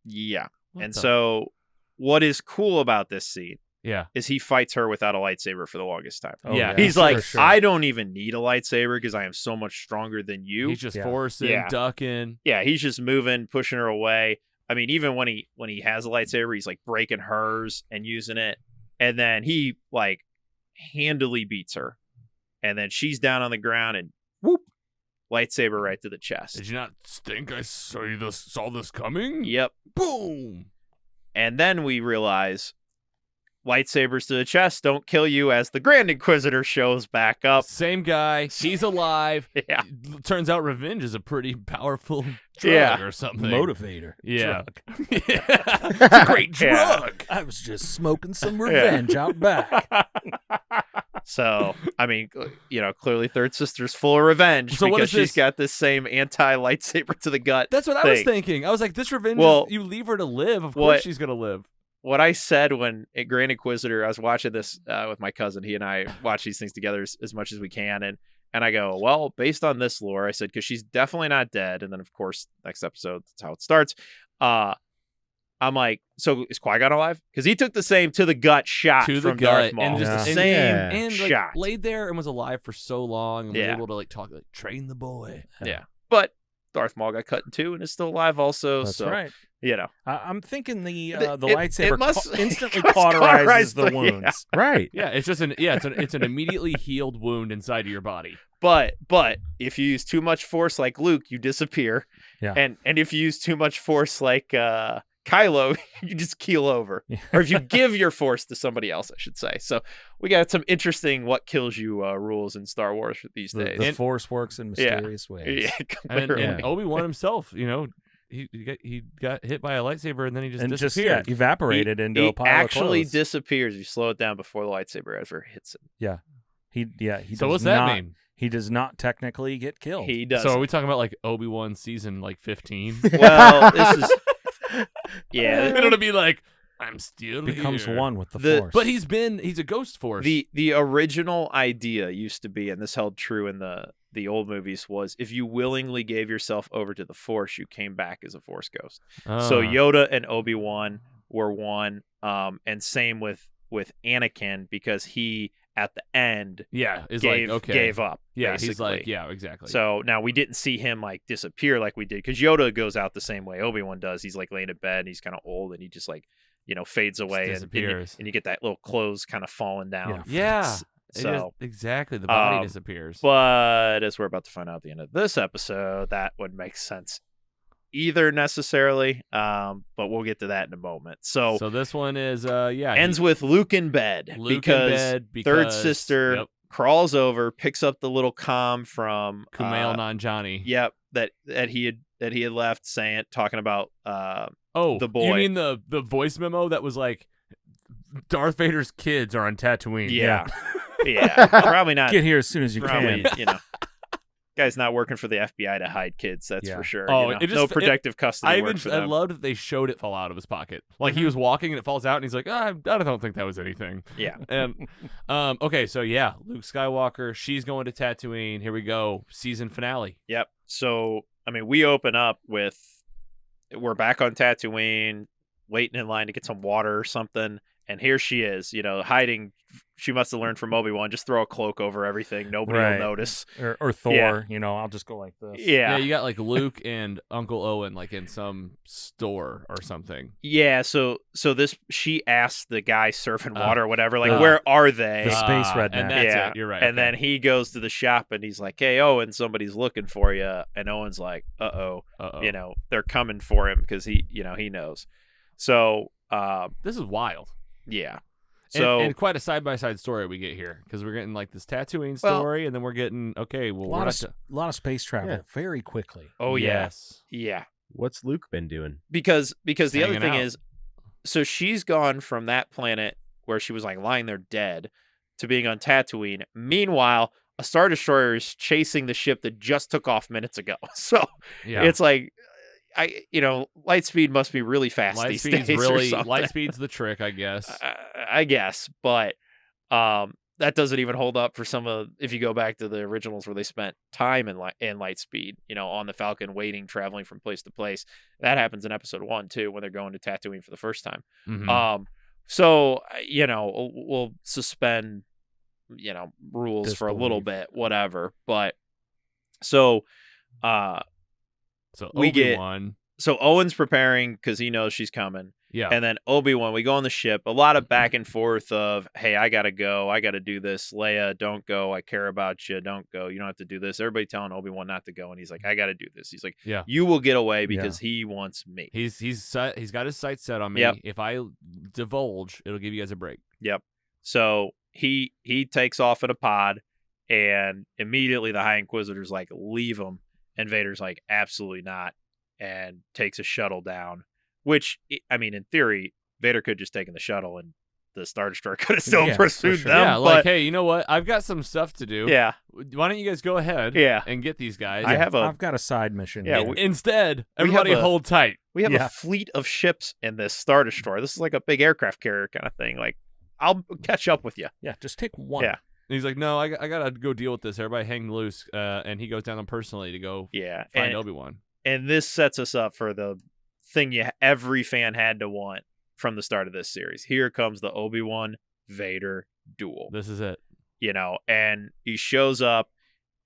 Yeah. What And the- so what is cool about this scene yeah, is he fights her without a lightsaber for the longest time. Oh, yeah, He's for like, sure. I don't even need a lightsaber because I am so much stronger than you. he's just Yeah. forcing, Yeah. ducking. Yeah, he's just moving, pushing her away. I mean, even when he has a lightsaber, he's like breaking hers and using it. And then he like handily beats her. And then she's down on the ground and whoop, lightsaber right to the chest. Did you not think I saw this coming? Yep. Boom. And then we realize lightsabers to the chest don't kill you as the Grand Inquisitor shows back up. Same guy. He's alive. Yeah. Turns out revenge is a pretty powerful drug Yeah. or something. motivator. Yeah. Drug. It's a great Yeah. drug. I was just smoking some revenge out back. So, I mean, clearly Third Sister's full of revenge So what because is this- she's got this same anti-lightsaber to the gut. That's what I was thing. thinking. I was like, this revenge, Well, you leave her to live. Of course what- she's going to live. what I said when at Grand Inquisitor, I was watching this with my cousin. He and I watch these things together as much as we can. And I go, well, based on this lore, I said, because she's definitely not dead. And then, of course, next episode, that's how it starts. I'm like, so is Qui-Gon alive? Because he took the same to the gut shot To the from gut, Darth Maul. and just the and- same and like, shot. laid there and was alive for so long and was Yeah. able to like talk, like train the boy. Yeah. But Darth Maul got cut in two and is still alive also. That's so, right. you know. I'm thinking the It- lightsaber it must- instantly it must cauterizes cauterize the the- wounds. Right. Yeah, it's just it's an immediately healed wound inside of your body. But if you use too much force like Luke, you disappear. Yeah. And if you use too much force like Kylo, you just keel over. Yeah. Or if you give your force to somebody else, I should say. So we got some interesting what kills you rules in Star Wars these days. The And- Force works in mysterious ways. yeah, And clearly. Obi-Wan himself, he got hit by a lightsaber and then he just And just disappeared. evaporated into he a pile actually of clothes. disappears. You slow it down before the lightsaber ever hits him. He So does what's that not, mean? He does not technically get killed. He does. So are we talking about like Obi-Wan season like 15? Well, this is yeah. It'll be like, I'm still becomes here. one with the The- Force. But he's a ghost force. The original idea used to be, and this held true in the old movies, was if you willingly gave yourself over to the Force, you came back as a Force ghost. So Yoda and Obi-Wan were one, and same with Anakin, because he at the end is gave like, okay. gave up. Yeah, basically. he's like, yeah, exactly. So now we didn't see him like disappear like we did, because Yoda goes out the same way Obi-Wan does. He's like laying in bed and he's kind of old and he just like, fades away and disappears. and you get that little clothes kind of falling down. Yeah. It So, just- exactly. The body um, disappears. but as we're about to find out at the end of this episode, that would make sense either necessarily. But we'll get to that in a moment. So this one is ends with Luke in bed, Luke in because bed third because- sister yep, crawls over, picks up the little comm from Kumail Nanjiani. Yep, that he had left, talking about Oh, the boy. You mean the voice memo that was like, Darth Vader's kids are on Tatooine. yeah. Yeah, probably not. Get here as soon as you Probably, can. guy's not working for the FBI to hide kids. That's Yeah. for sure. Oh, you know? it just- no protective custody work for I them. loved that they showed it fall out of his pocket. Like he was walking and it falls out and he's like, I don't think that was anything. Yeah. And okay, so yeah, Luke Skywalker, she's going to Tatooine. Here we go, season finale. Yep. So I mean, we open up with we're back on Tatooine, waiting in line to get some water or something, and here she is, hiding. She must have learned from Obi-Wan, just throw a cloak over everything. Nobody Right. will notice. Or Thor, Yeah. I'll just go like this. Yeah, Yeah. you got like Luke and Uncle Owen like in some store or something. Yeah, so this she asked the guy surfing water or whatever, like, uh, where are they? the space redneck. And that's Yeah. it. You're right. And okay. then he goes to the shop and he's like, "Hey, Owen, somebody's looking for you." And Owen's like, "Uh-oh, Uh-oh. they're coming for him because he knows." So, This is wild. yeah. And- So and quite a side-by-side story we get here because we're getting like this Tatooine Well- story, and then we're getting A we're lot, not of, lot of space travel Yeah. very quickly. oh yes. yeah. What's Luke been doing? Because the other hanging thing out. is, so she's gone from that planet where she was like lying there dead to being on Tatooine. Meanwhile, a Star Destroyer is chasing the ship that just took off minutes ago. So Yeah, it's like, light speed must be really fast light these speed's days. really or something. light speed's the trick, I guess. I guess, but that doesn't even hold up for some of, if you go back to the originals where they spent time in light speed, on the Falcon, waiting, traveling from place to place. That happens in episode 1 too, when they're going to Tatooine for the first time. Mhm. So we'll suspend rules for a little Disbelief. bit, whatever. But so So we get- Obi-Wan, so Owen's preparing because he knows she's coming. yeah, And then Obi-Wan, we go on the ship, a lot of back and forth of, hey, I got to go. I got to do this. Leia, don't go. I care about you. Don't go. You don't have to do this. Everybody telling Obi-Wan not to go. And he's like, I got to do this. He's like, Yeah. you will get away because he wants me. he's got his sights set on me. Yep. If I divulge, it'll give you guys a break. Yep. So he takes off in a pod, and immediately the High Inquisitor's like, leave him. And Vader's like, absolutely not. And takes a shuttle down, which, I mean, in theory, Vader could have just taken the shuttle and the Star Destroyer could have still Yeah, for pursued sure. them. Yeah, but, like, hey, you know what? I've got some stuff to do. yeah, Why don't you guys go ahead Yeah. and get these guys? I've got a side mission. Yeah, here. Instead, we have everybody a- hold tight. we have Yeah. a fleet of ships in this Star Destroyer. This is like a big aircraft carrier kind of thing. Like, I'll catch up with you. Yeah, just take one. Yeah. And he's like, no, I gotta go deal with this. Everybody hang loose. And he goes down personally to go Yeah, find Obi-Wan. and this sets us up for the thing every fan had to want from the start of this series. Here comes the Obi-Wan Vader duel. This is it. And he shows up,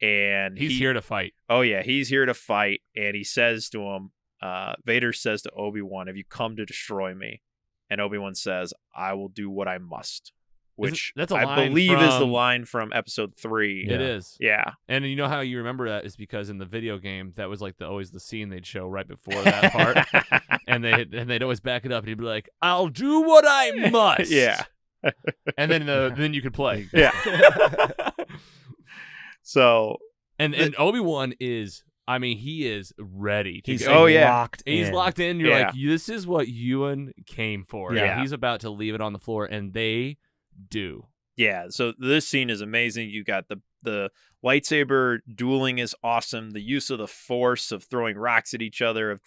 and He's here to fight. Oh yeah, he's here to fight, and he says to him, Vader says to Obi-Wan, "Have you come to destroy me?" And Obi-Wan says, "I will do what I must," which that's a I line believe is the from- line from Episode 3. It is. Yeah. And you know how you remember that is because in the video game, that was like always the scene they'd show right before that part. and they'd always back it up and he'd be like, "I'll do what I must." Yeah. And then you could play. Yeah. So And Obi-Wan is, I mean, he is ready to He's go. locked He's in. locked in. You're Yeah. like, this is what Ewan came for. Yeah. And he's about to leave it on the floor, and they do. yeah, so this scene is amazing. You got the lightsaber dueling is awesome. The use of the Force, of throwing rocks at each other, of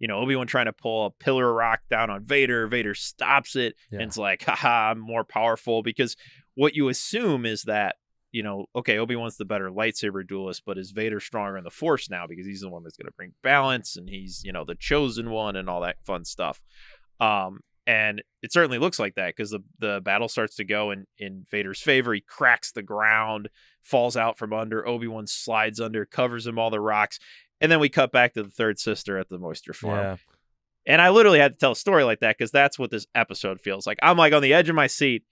Obi-Wan trying to pull a pillar of rock down on Vader. Vader stops it, Yeah. and it's like, haha, I'm more powerful. Because what you assume is that, okay, Obi-Wan's the better lightsaber duelist, but is Vader stronger in the Force now because he's the one that's going to bring balance, and he's, the chosen one and all that fun stuff. And it certainly looks like that because the battle starts to go in Vader's favor. He cracks the ground, falls out from under. Obi-Wan slides under, covers him all the rocks. And then we cut back to the third sister at the Moisture Farm. Yeah. And I literally had to tell a story like that because that's what this episode feels like. I'm like on the edge of my seat.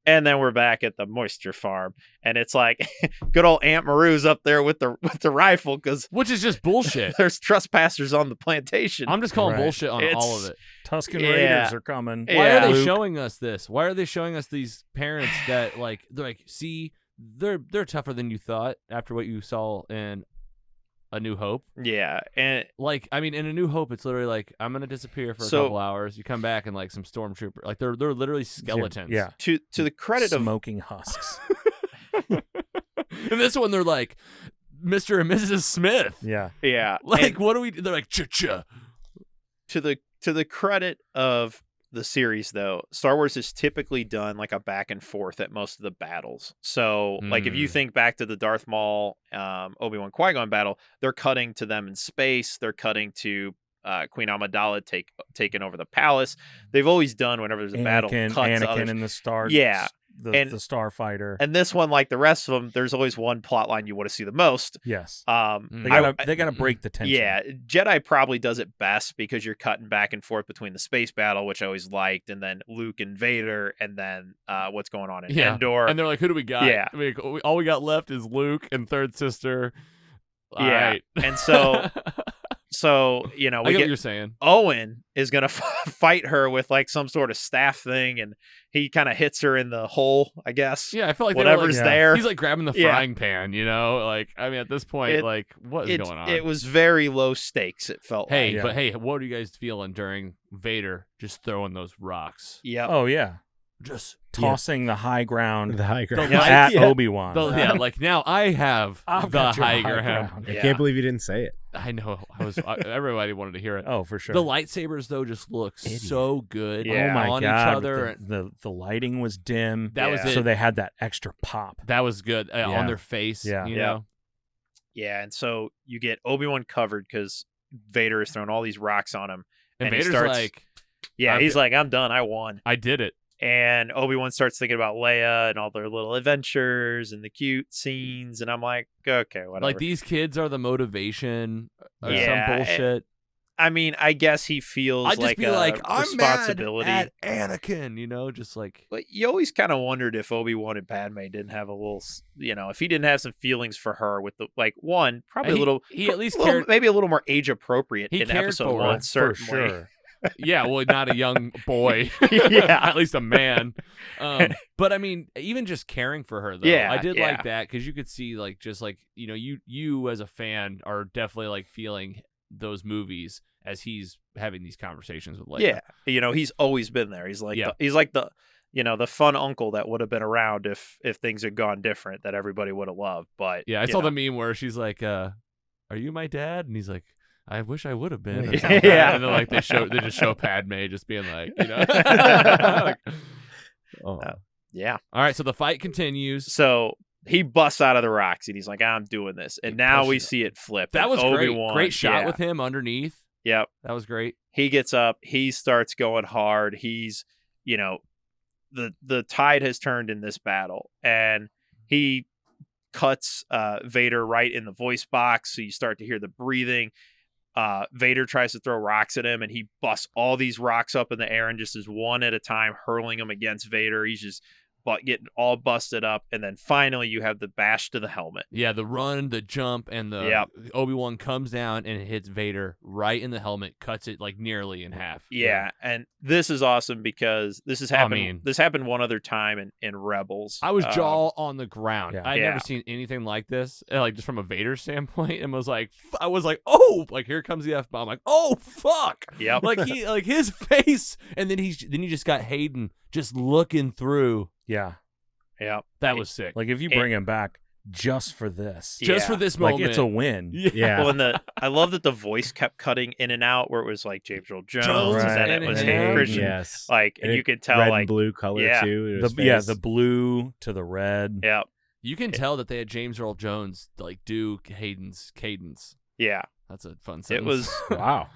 And then we're back at the Moisture Farm, and it's like good old Aunt Maru's up there with the rifle because Which is just bullshit. there's trespassers on the plantation. I'm just calling Right. bullshit on all of it. Tusken Yeah. Raiders are coming. Why are they Luke. showing us this? Why are they showing us these parents that they're like, see, they're tougher than you thought after what you saw in A New Hope. Yeah, and Like, I mean, in A New Hope, it's literally like, I'm gonna disappear for a So- couple hours. You come back and like some stormtrooper, like they're literally skeletons. Yeah. to the credit of Smoking husks. And this one, they're like, Mr. and Mrs. Smith. Yeah. yeah, Like, and what do we? They're like, cha-cha. to the credit of the series though, Star Wars is typically done like a back and forth at most of the battles. So like if you Mm. think back to the Darth Maul Obi-Wan Qui-Gon battle, they're cutting to them in space, they're cutting to Queen Amidala taking over the palace. They've always done whenever there's a battle, cuts to Anakin others. and the Star. Yeah. The And- Starfighter. And this one, like the rest of them, there's always one plot line you want to see the most. Yes. Mm. They gotta break the tension. Yeah, Jedi probably does it best because you're cutting back and forth between the space battle, which I always liked, and then Luke and Vader, and then what's going on in Yeah. Endor. And they're like, who do we got? Yeah. I mean, all we got left is Luke and third sister. All Yeah. right. And so I we get what get you're saying. Owen is gonna fight her with like some sort of staff thing, and he kind of hits her in the hole, I guess. Yeah, I feel like they were, Whatever's like, there. He's like grabbing the Yeah. frying pan, Like, I mean, at this point, It- like, what is going on? It was very low stakes. It felt Hey, like. Yeah. but hey, what are you guys feeling during Vader just throwing those rocks? Yep. Oh yeah. Just Tossing the high ground The high ground. The light- at Yeah. Obi-Wan. yeah, like now I have I've the got your high ground. I Yeah. can't believe you didn't say it. I know. Everybody wanted to hear it. Oh, for sure. The lightsabers though just look Idiot. so good Yeah. Oh my on god. each other. The lighting was dim. That was Yeah. it. So they had that extra pop. That was good Yeah. on their face. Yeah. You Yeah. know. Yeah, and so you get Obi-Wan covered because Vader has thrown all these rocks on him. And And he Vader's starts- like, Yeah, I'm he's good. like, I'm done. I won. I did it. And Obi-Wan starts thinking about Leia and all their little adventures and the cute scenes. And I'm like, okay, whatever. Like these kids are the motivation or Yeah, some bullshit. I mean, I guess he feels I'd just like be a like, I'm mad responsibility. at Anakin, just like But you always kind of wondered if Obi-Wan and Padme didn't have a little, if he didn't have some feelings for her with the, like, one, probably a little, he at least little- cared. maybe a little more age appropriate He in cared episode for her, one, For certainly. sure. Yeah, well, not a young boy. Yeah. At least a man. But I mean, even just caring for her, though. Yeah, I did yeah. like that because you could see, like, just like, you as a fan are definitely like feeling those movies as he's having these conversations with Leia. Yeah, he's always been there. He's like, Yeah. he's like the the fun uncle that would have been around if things had gone different, that everybody would have loved. But Yeah, I saw the meme where she's like, "Are you my dad?" And he's like, "I wish I would have been." Or something. Yeah. And then like they just show Padme just being like, Like, Oh. yeah. all right, so the fight continues. So he busts out of the rocks and he's like, I'm doing this. And He now we pushes see it flip. That and was Obi-Wan, great. Great shot yeah. with him underneath. Yep. That was great. He gets up. He starts going hard. He's, the tide has turned in this battle. And he cuts Vader right in the voice box. So you start to hear the breathing. Vader tries to throw rocks at him, and he busts all these rocks up in the air and just is one at a time hurling them against Vader. He's just getting all busted up, and then finally you have the bash to the helmet. Yeah, the run, the jump, and the Obi-Wan comes down and hits Vader right in the helmet, cuts it like nearly in half. Yeah, and this is awesome because this has happened. This happened one other time in Rebels. I was jaw on the ground. Yeah. I'd Yeah. never seen anything like this, like just from a Vader standpoint, and I was like, oh, like here comes the F-bomb. Like, oh fuck. Yep. Like his face, and then you just got Hayden just looking through. Yeah. Yep. That was sick. Like if you bring him back just for this, Just for this moment, like it's a win. Yeah. Well, and I love that the voice kept cutting in and out, where it was like James Earl Jones, Right. and then it was Hayden Christian. Yes. Like, and And you could tell, red like, and blue color yeah. too. The blue to the red. yeah, You can tell that they had James Earl Jones like do Hayden's cadence. yeah. That's a fun It sentence. was Wow.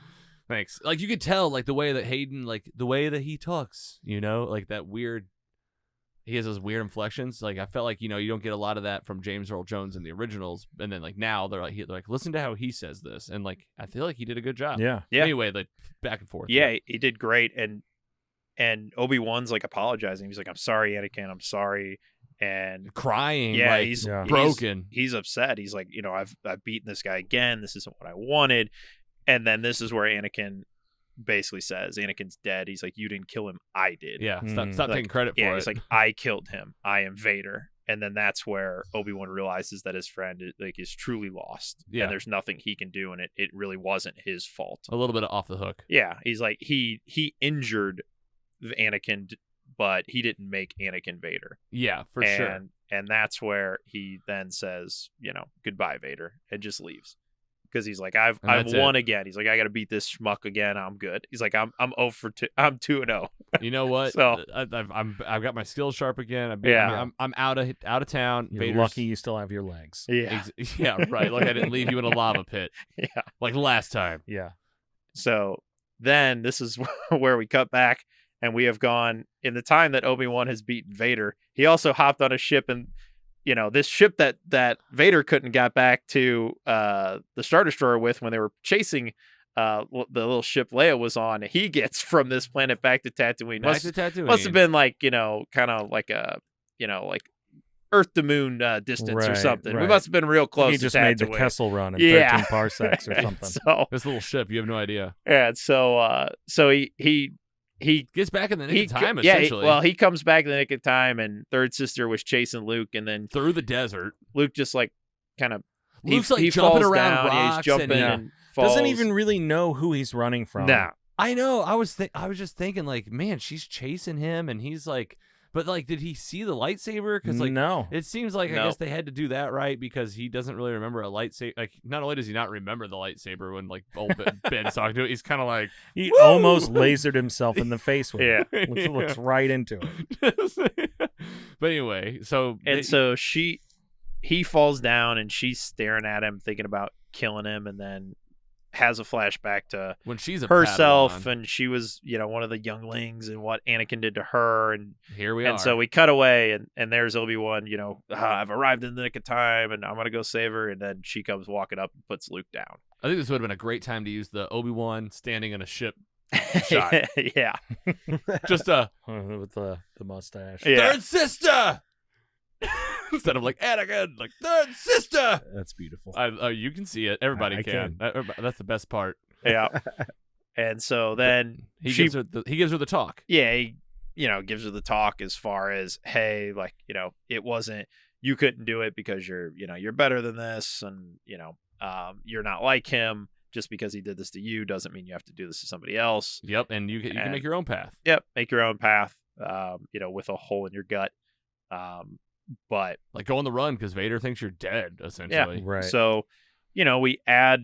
Thanks. Like you could tell, like the way that Hayden, like the way that he talks, like that weird. He has those weird inflections. Like I felt like you don't get a lot of that from James Earl Jones in the originals, and then like now they're like listen to how he says this, and like I feel like he did a good job. Yeah. Yeah. Anyway, like back and forth. yeah, he did great, and Obi-Wan's like apologizing. He's like, I'm sorry, Anakin, I'm sorry. And Crying. yeah, like, he's broken. He's upset. He's like, I've beaten this guy again. This isn't what I wanted. And then this is where Anakin basically says, Anakin's dead. He's like, you didn't kill him, I did. Yeah. Stop Like, taking credit for Yeah, it. he's like, I killed him. I am Vader. And then that's where Obi-Wan realizes that his friend is truly lost. Yeah. And there's nothing he can do, and it really wasn't his fault. a little bit of off the hook. Yeah, he's like, he injured Anakin, but he didn't make Anakin Vader. Yeah, for sure. And that's where he then says, goodbye, Vader, and just leaves. Because he's like, I've won again. He's like, I got to beat this schmuck again. I'm good. He's like, I'm 0 for 2. I'm 2-0. You know what? So- I've got my skills sharp again. Yeah. I'm out of town. You're Vader's- lucky you still have your legs. Yeah, Yeah, right. Like I didn't leave you in a lava pit. yeah. Like last time. Yeah. So then this is where we cut back, and we have gone in the time that Obi-Wan has beaten Vader. He also hopped on a ship, and this ship that Vader couldn't get back to the Star Destroyer with when they were chasing the little ship Leia was on. He gets from this planet back to Tatooine. Back to Tatooine. Must have been like kind of like a like Earth to Moon distance or Right, something. We right. must have been real close. He to just made the Tatooine. Kessel run in Yeah. 13 parsecs or something. So This little ship, you have no idea. yeah, so he Gets back in the nick of time, yeah, essentially. he comes back in the nick of time, and Third Sister was chasing Luke, and then through the desert. Luke just like kind of Luke's he like jumping falls around down, rocks. he's jumping and, and falls. Doesn't even really know who he's running from. Nah. I know. I was just thinking, like, man, she's chasing him, and he's like, but like, did he see the lightsaber? Because like, no. it seems like I No. guess they had to do that right because he doesn't really remember a lightsaber. Like, not only does he not remember the lightsaber when like old Ben's talking to it, he's kind of like, He Woo! almost lasered himself in the face with Yeah. it. Looks right into it. But anyway, so And so he falls down, and she's staring at him, thinking about killing him, and then has a flashback to when she's a herself, Padawan, and she was one of the younglings, and what Anakin did to her, and here we are. so we cut away, and there's Obi-Wan, I've arrived in the nick of time, and I'm gonna go save her, and then she comes walking up and puts Luke down. I think this would have been a great time to use the Obi-Wan standing in a ship shot. Yeah. Just a With the mustache. Yeah. third sister instead of like Anakin, like third sister. That's beautiful. You can see it. Everybody I can. That's the best part. Yeah. And so then He gives her the talk. yeah, he, gives her the talk as far as, hey, like, it wasn't, you couldn't do it because you're better than this. And, you're not like him. Just because he did this to you doesn't mean you have to do this to somebody else. Yep, and you can make your own path. Yep. Make your own path. with a hole in your gut. But Like go on the run because Vader thinks you're dead, essentially. Right. so, we add.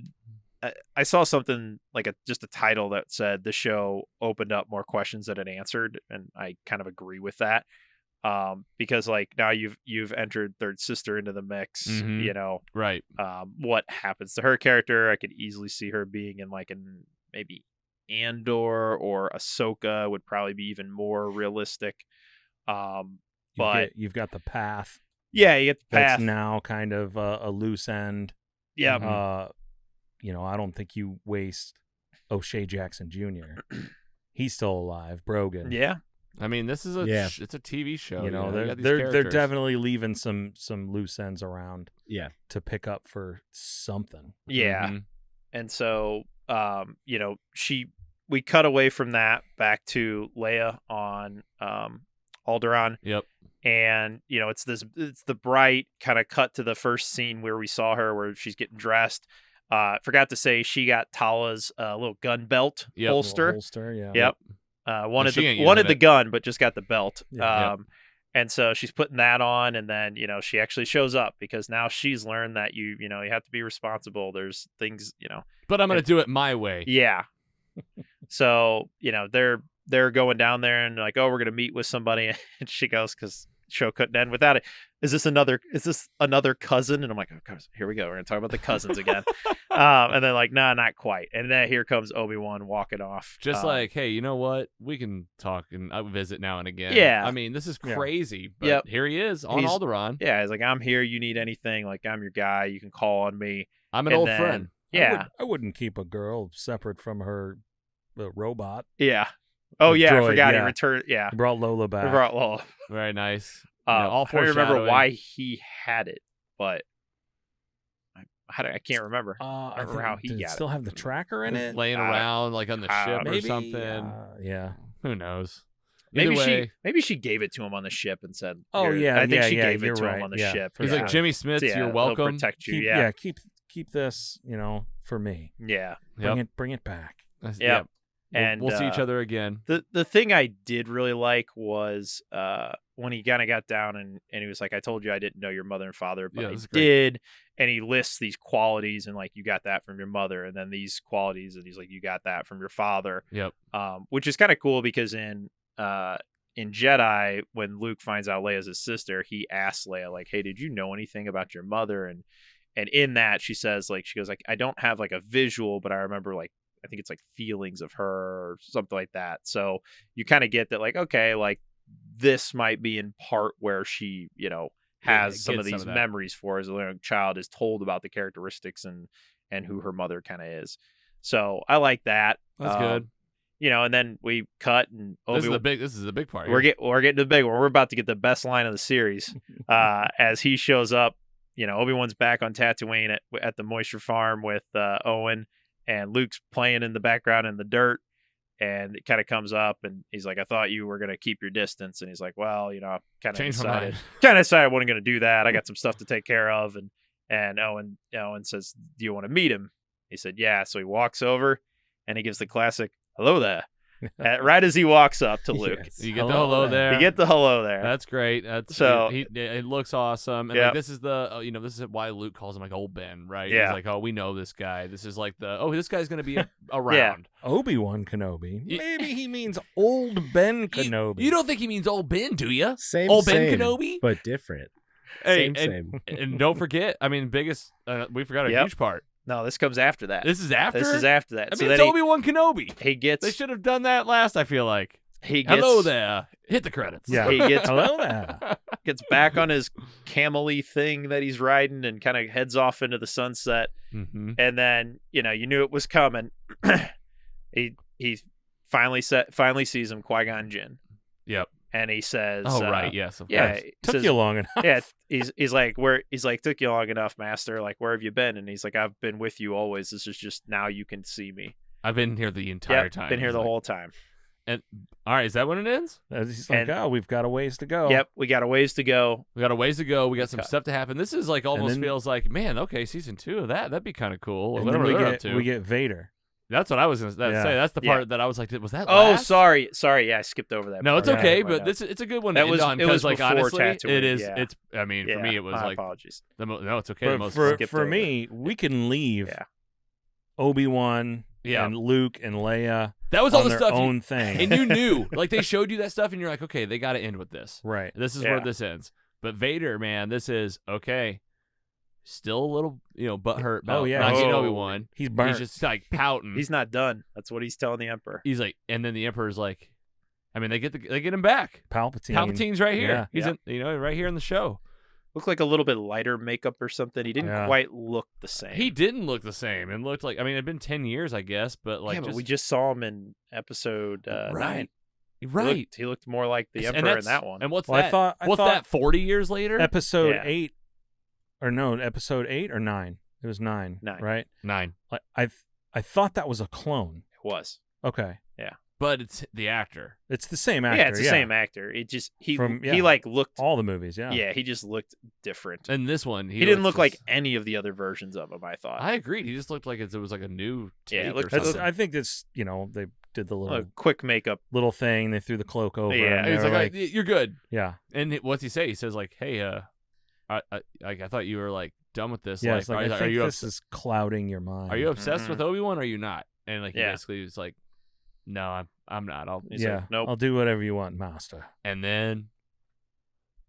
I saw something like just a title that said the show opened up more questions than it answered, and I kind of agree with that. Because like now you've entered Third Sister into the mix, Mhm. Right. what happens to her character? I could easily see her being in like maybe Andor or Ahsoka would probably be even more realistic. But you've got the path. yeah, you get the That's path. now kind of a loose end. Yeah, I don't think you waste O'Shea Jackson Jr. He's still alive. Brogan. yeah. I mean, this is it's a TV show. You know, you got these they're characters. definitely leaving some loose ends around Yeah. to pick up for something. Yeah. Mhm. And so, we cut away from that back to Leia on Alderaan. Yep. And, it's the bright kind of cut to the first scene where we saw her where she's getting dressed. Forgot to say she got Tala's little gun belt Yep. holster. Holster, yeah. Yep. Wanted she ain't the using it. gun, but just got the belt. Yeah. Yep. And so she's putting that on, and then she actually shows up because now she's learned that you have to be responsible. There's things But I'm gonna do it my way. Yeah. So they're going down there and like, oh, we're gonna meet with somebody, and she goes because show couldn't end without it. Is this another cousin? And I'm like, oh, here we go. We're gonna talk about the cousins again. And then like, nah, not quite. And then here comes Obi-Wan walking off. Just like, hey, you know what? We can talk and visit now and again. Yeah. I mean, this is Yeah. crazy, but Yep. here he is on He's- Alderaan. yeah, he's like, I'm here. You need anything? Like, I'm your guy. You can call on me. I'm an And old then- friend. Yeah, I wouldn't keep a girl separate from her robot. yeah. Oh The yeah, I droid, forgot he yeah. returned. Yeah, He brought Lola back. brought Lola. Very nice. All I don't remember foreshadowing. why he had it, but I can't remember. I remember think, how he did it got it. still have the tracker in Just it? laying around like on the ship or Maybe something. Yeah. Who knows? Maybe Either way, maybe she gave it to him on the ship and said, Oh, "Here." yeah, I think yeah, she yeah, gave it you're to him right, on the yeah, ship. for he's sure. like Jimmy Smith. Yeah, You're they'll welcome. protect you. Keep this, for me. Yeah. Bring it back. That's- Yep. We'll, And, we'll see each other again. The thing I did really like was when he kind of got down and he was like, I told you I didn't know your mother and father, but Yeah, I this is great. did. And he lists these qualities and like, you got that from your mother, and then these qualities, and he's like, you got that from your father. Yep. Which is kind of cool because in Jedi, when Luke finds out Leia's his sister, he asks Leia like, hey, did you know anything about your mother? And in that she says like, she goes like, I don't have like a visual, but I remember like, I think it's like feelings of her or something like that. So you kind of get that like, okay, like this might be in part where she, has some of gets some these of that. memories for as a young child, is told about the characteristics and who her mother kind of is. So I like that. That's good. And then we cut and This is the big part. we're here. getting to the big one. We're about to get the best line of the series as he shows up. Obi-Wan's back on Tatooine at the Moisture Farm with Owen, and Luke's playing in the background in the dirt, and it kind of comes up, and he's like, I thought you were going to keep your distance. And he's like, well, I kind of Changed my mind. decided I wasn't going to do that. I got some stuff to take care of. And Owen says, do you want to meet him? He said, yeah. So he walks over and he gives the classic, hello there. Right as he walks up to Luke. Yes. You get the hello there. You get the hello there. That's great. That's So- it looks awesome. And Yep. like, this is this is why Luke calls him like old Ben, right? Yeah. He's like, oh, we know this guy. This is like this guy's gonna be around. Obi-Wan Kenobi. Y- Maybe he means old Ben Kenobi. You don't think he means old Ben, do you? Same, Old Ben same, Kenobi? but different. Hey, Same. and don't forget, I mean, biggest we forgot a Yep. huge part. No, this comes after that. This is after. This is after that. I So mean, then it's Obi-Wan Kenobi. he gets They should have done that last. I feel like. he gets Hello there. Hit the credits. Yeah. He gets Hello there. gets back on his camel-y thing that he's riding and kind of heads off into the sunset. Mm-hmm. And then you knew it was coming. he finally sees him, Qui-Gon Jinn, Yep. and he says, Oh right. Yes. Of yeah, course. he Took says- you long enough. yeah." He's like, took you long enough, Master. Like, where have you been? And he's like, I've been with you always. This is just now you can see me. I've been here the entire Yep, time. been here He's the like- whole time. All right. Is that when it ends? He's like, And- we've got a ways to go. Yep, we got a ways to go. We got a ways to go. We got some Cut. stuff to happen. This is like almost then- feels like, man, okay, season 2 of that. That'd be kind of cool. Or And then whatever we they're up to. get Vader. That's what I was going to Yeah. say. That's the Yeah. part that I was like, was that Oh, last? sorry. Yeah, I skipped over that. No, part. it's Yeah. okay, My but notes. it's a good one That to was- end on it was because, like, before honestly, Tatooine, it is. yeah. It's. I mean, for me, it was my like apologies. no, it's okay. the But most for skipped for over. me, we can leave Yeah. Obi-Wan Yeah. and Luke and Leia that was all on the their stuff, own thing. and you knew, like, they showed you that stuff, and you're like, okay, they got to end with this. Right. This is Yeah. where this ends. But Vader, man, this is okay. Still a little, butthurt about Oh, yeah. not getting Oh. Obi-Wan. He's burnt. He's just like pouting. He's not done. That's what he's telling the Emperor. He's like, and then the Emperor's like, I mean, they get him back. Palpatine. Palpatine's right here. Yeah. He's Yeah. in, right here in the show. Looked like a little bit lighter makeup or something. He didn't Yeah. quite look the same. He didn't look the same, and looked like, I mean, it'd been 10 years, I guess, but like, yeah, but just, we just saw him in episode 9. right. He looked more like the And Emperor in that's- that one. And what's Well, that? I what's thought that? 40 years later? episode Yeah. 8, or no, episode 8 or 9. It was 9. 9. Right. 9. Like I thought that was a clone. It was. Okay. But it's the actor. It's the same actor. Yeah, it's the same actor. It just he like looked. All the movies. Yeah. Yeah, he just looked different. And this one, He didn't look looks like just- any of the other versions of him. I thought. I agreed. He just looked like it was like a new Yeah, it take looked- or That's, something. I think it's they did the a little quick makeup. little thing. They threw the cloak over. Yeah. and And he's they were like, you're good. yeah. And what's he say? He says like, hey, I thought you were like done with this. Yeah. Like, It's like, I are think you this is clouding your mind. Are you obsessed Mhm. with Obi-Wan or are you not? And like he Yeah. basically was like, no, I'm not. He's Yeah. like, nope. I'll do whatever you want, master. And then,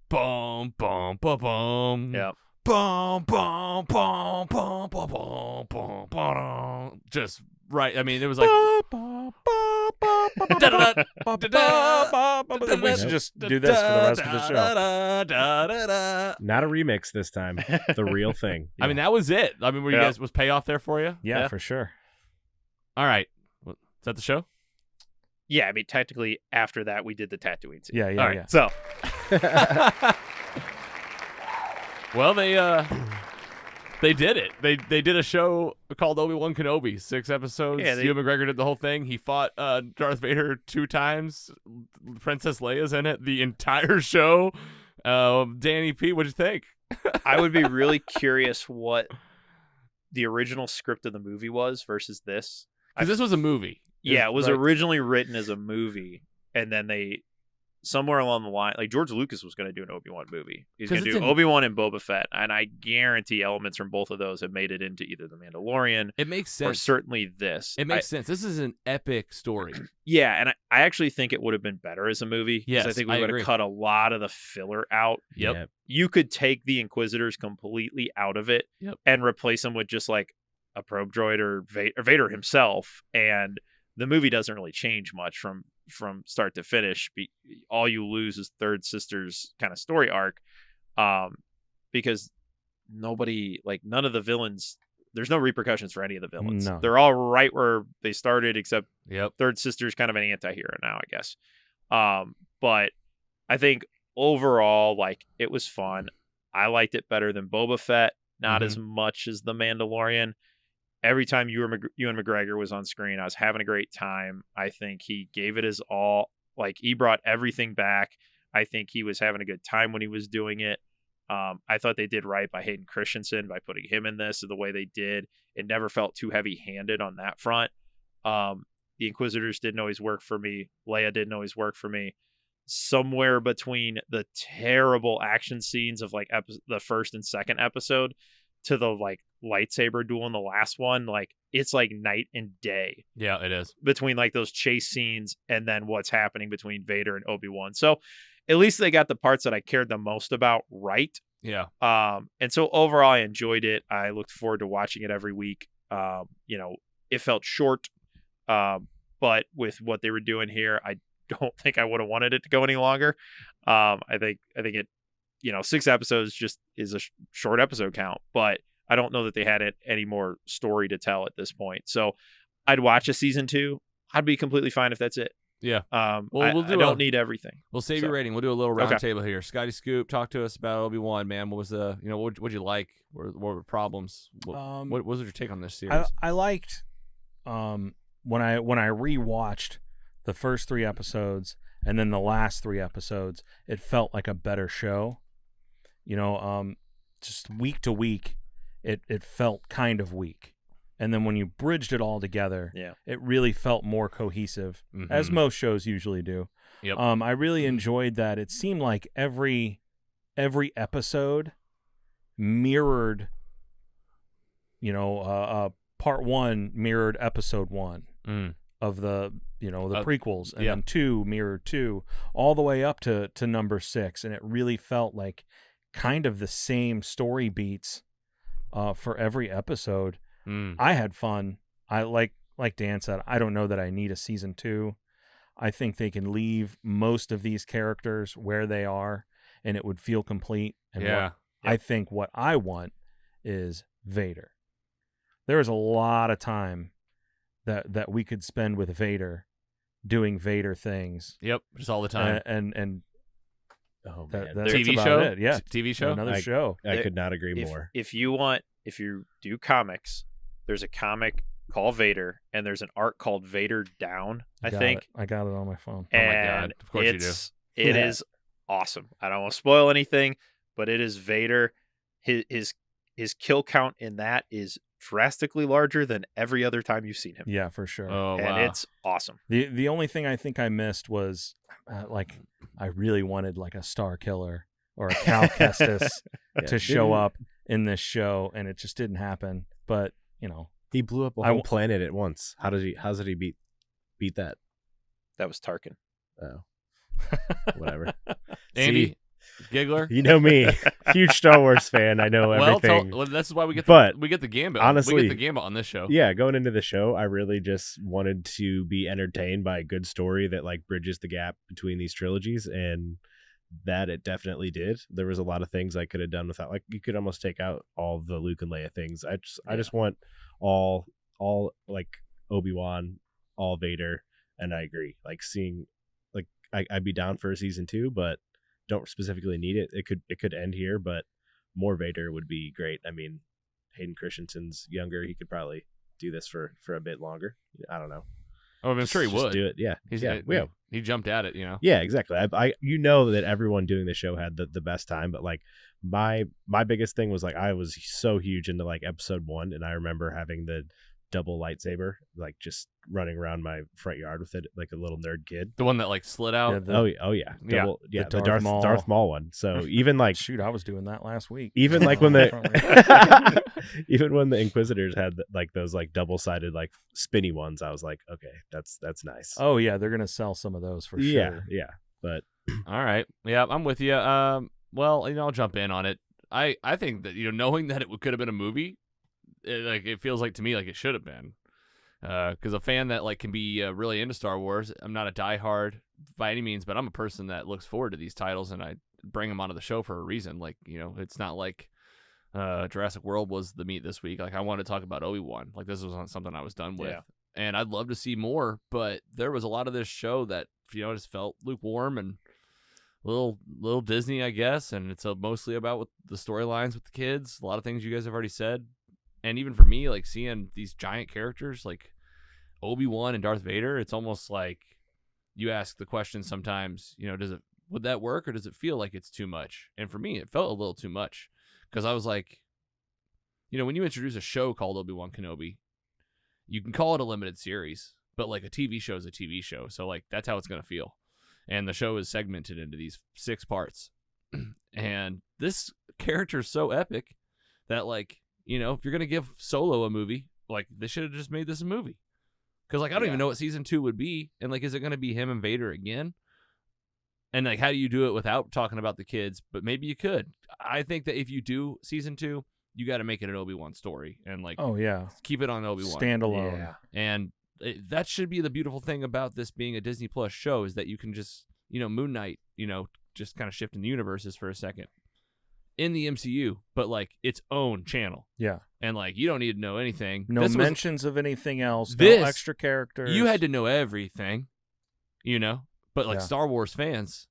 boom, boom, boom, boom. Yeah. Boom, boom, boom, boom, boom, boom, boom, boom. Just right. I mean, it was like. We should just do this for the rest of the show. Not a remix this time. The real thing. I mean, that was it. I mean, were you Yeah. guys was payoff there for you? Yeah, Yeah. for sure. All right. Well, is that the show? Yeah, I mean, technically, after that, we did the Tatooine scene. Yeah, yeah, All right. yeah. So, Well, they did it. They did a show called Obi-Wan Kenobi, 6 episodes. Yeah, Ewan McGregor did the whole thing. He fought Darth Vader 2 times. Princess Leia's in it the entire show. Danny P, what'd you think? I would be really curious what the original script of the movie was versus this. Because this was a movie. Yeah, it was right. originally written as a movie, and then they, somewhere along the line, like George Lucas was going to do an Obi-Wan movie. He's 'Cause going to it's do in- Obi-Wan and Boba Fett, and I guarantee elements from both of those have made it into either The Mandalorian It makes or sense. certainly this. It makes sense. This is an epic story. Yeah, and I actually think it would have been better as a movie. 'Cause I Yes, think I we would agree. have cut a lot of the filler out. Yep. Yeah. You could take the Inquisitors completely out of it Yep. and replace them with just like a probe droid or Vader himself, and the movie doesn't really change much from start to finish. All you lose is Third Sister's kind of story arc, because none of the villains. There's no repercussions for any of the villains. No. They're all right where they started, except Yep. Third Sister's kind of an anti-hero now, I guess. But I think overall, like, it was fun. I liked it better than Boba Fett, not as much as The Mandalorian. Every time Ewan McGregor was on screen, I was having a great time. I think he gave it his all. Like, he brought everything back. I think he was having a good time when he was doing it. I thought they did right by Hayden Christensen by putting him in this the way they did. It never felt too heavy-handed on that front. The Inquisitors didn't always work for me. Leia didn't always work for me. Somewhere between the terrible action scenes of like the first and second episode to the like lightsaber duel in the last one, like it's like night and day Yeah, it is. between like those chase scenes and then what's happening between Vader and Obi-Wan. So at least they got the parts that I cared the most about right. Yeah. And so overall I enjoyed it. I looked forward to watching it every week. It felt short, but with what they were doing here, I don't think I would have wanted it to go any longer. I think it, 6 episodes just is a short episode count, but I don't know that they had any more story to tell at this point. So I'd watch a season 2. I'd be completely fine if that's it. Yeah. Well, we'll I do don't need everything. We'll save So- your rating. We'll do a little round Okay. table here. Scotty Scoop, talk to us about Obi-Wan, man. What was the, what'd you like? What were problems? What was your take on this series? I liked when I rewatched the first 3 episodes and then the last 3 episodes, it felt like a better show. Just week to week, it felt kind of weak. and then when you bridged it all together, Yeah. it really felt more cohesive, as most shows usually do. Yep. I really enjoyed that. It seemed like every episode mirrored, part 1 mirrored episode 1 of the prequels, and then 2 mirrored 2, all the way up to number 6, and it really felt like kind of the same story beats for every episode. I had fun. I like Dan said, I don't know that I need a season 2. I think they can leave most of these characters where they are, and it would feel complete. And I think what I want is Vader. There is a lot of time that we could spend with Vader doing Vader things. Yep, just all the time. And Oh that, man, that's TV about show? it. Yeah, TV show? another show. I could not agree more. If you do comics, there's a comic called Vader, and there's an arc called Vader Down, I think. I got it on my phone. Oh my And God, of course you do. It is awesome. I don't want to spoil anything, but it is Vader. His kill count in that is drastically larger than every other time you've seen him. Yeah, for sure. Oh, And wow. it's awesome. The only thing I think I missed was I really wanted like a Star Killer or a Cal Kestis to show up in this show, and it just didn't happen. But He blew up a whole planet at once. How did he beat that? That was Tarkin. Oh, whatever. Andy, See, Giggler. you know me, huge Star Wars fan. I know everything. Well, this is why we get the gambit. Honestly, we get the gambit on this show. Yeah, going into the show, I really just wanted to be entertained by a good story that like bridges the gap between these trilogies, and that it definitely did. There was a lot of things I could have done without. Like you could almost take out all the Luke and Leia things. I just want all like Obi-Wan, all Vader, and I agree. Like seeing, like I'd be down for a season 2, but don't specifically need it. It could end here, but more Vader would be great. I mean, Hayden Christensen's younger. He could probably do this for a bit longer. I don't know. Oh, I'm sure he Just would. do it. Yeah. He jumped at it, Yeah, exactly. I that everyone doing the show had the best time, but like my biggest thing was like I was so huge into like episode 1, and I remember having the double lightsaber, like just running around my front yard with it like a little nerd kid. The one that like slid out. The Darth Maul one. So even like shoot, I was doing that last week. Even like when even when the Inquisitors had like those like double-sided like spinny ones, I was like, okay, that's nice. Oh yeah, they're gonna sell some of those for sure. Yeah. But all right, yeah, I'm with you. Well, I'll jump in on it. I think that knowing that it could have been a movie, it feels like to me like it should have been. Because a fan that like can be really into Star Wars, I'm not a diehard by any means, but I'm a person that looks forward to these titles, and I bring them onto the show for a reason. Like it's not like Jurassic World was the meat this week. Like I wanted to talk about Obi-Wan. Like this was something I was done with, and I'd love to see more. But there was a lot of this show that just felt lukewarm and little Disney, I guess. And it's mostly about the storylines with the kids. A lot of things you guys have already said, and even for me, like seeing these giant characters like Obi-Wan and Darth Vader, it's almost like you ask the question sometimes, would that work, or does it feel like it's too much? And for me, it felt a little too much, because I was like, when you introduce a show called Obi-Wan Kenobi, you can call it a limited series, but like a TV show is a TV show. So like that's how it's going to feel. And the show is segmented into these 6 parts. And this character is so epic that like, if you're going to give Solo a movie, like they should have just made this a movie. Because, like, I don't even know what season 2 would be. And, like, is it going to be him and Vader again? And, like, how do you do it without talking about the kids? But maybe you could. I think that if you do season 2, you got to make it an Obi-Wan story. And, like, keep it on Obi-Wan. Standalone. Yeah. And that should be the beautiful thing about this being a Disney Plus show, is that you can just, Moon Knight, just kind of shifting the universes for a second in the MCU, but, like, its own channel. Yeah. And, like, you don't need to know anything. No mentions of anything else. No extra characters. You had to know everything, But, like, Star Wars fans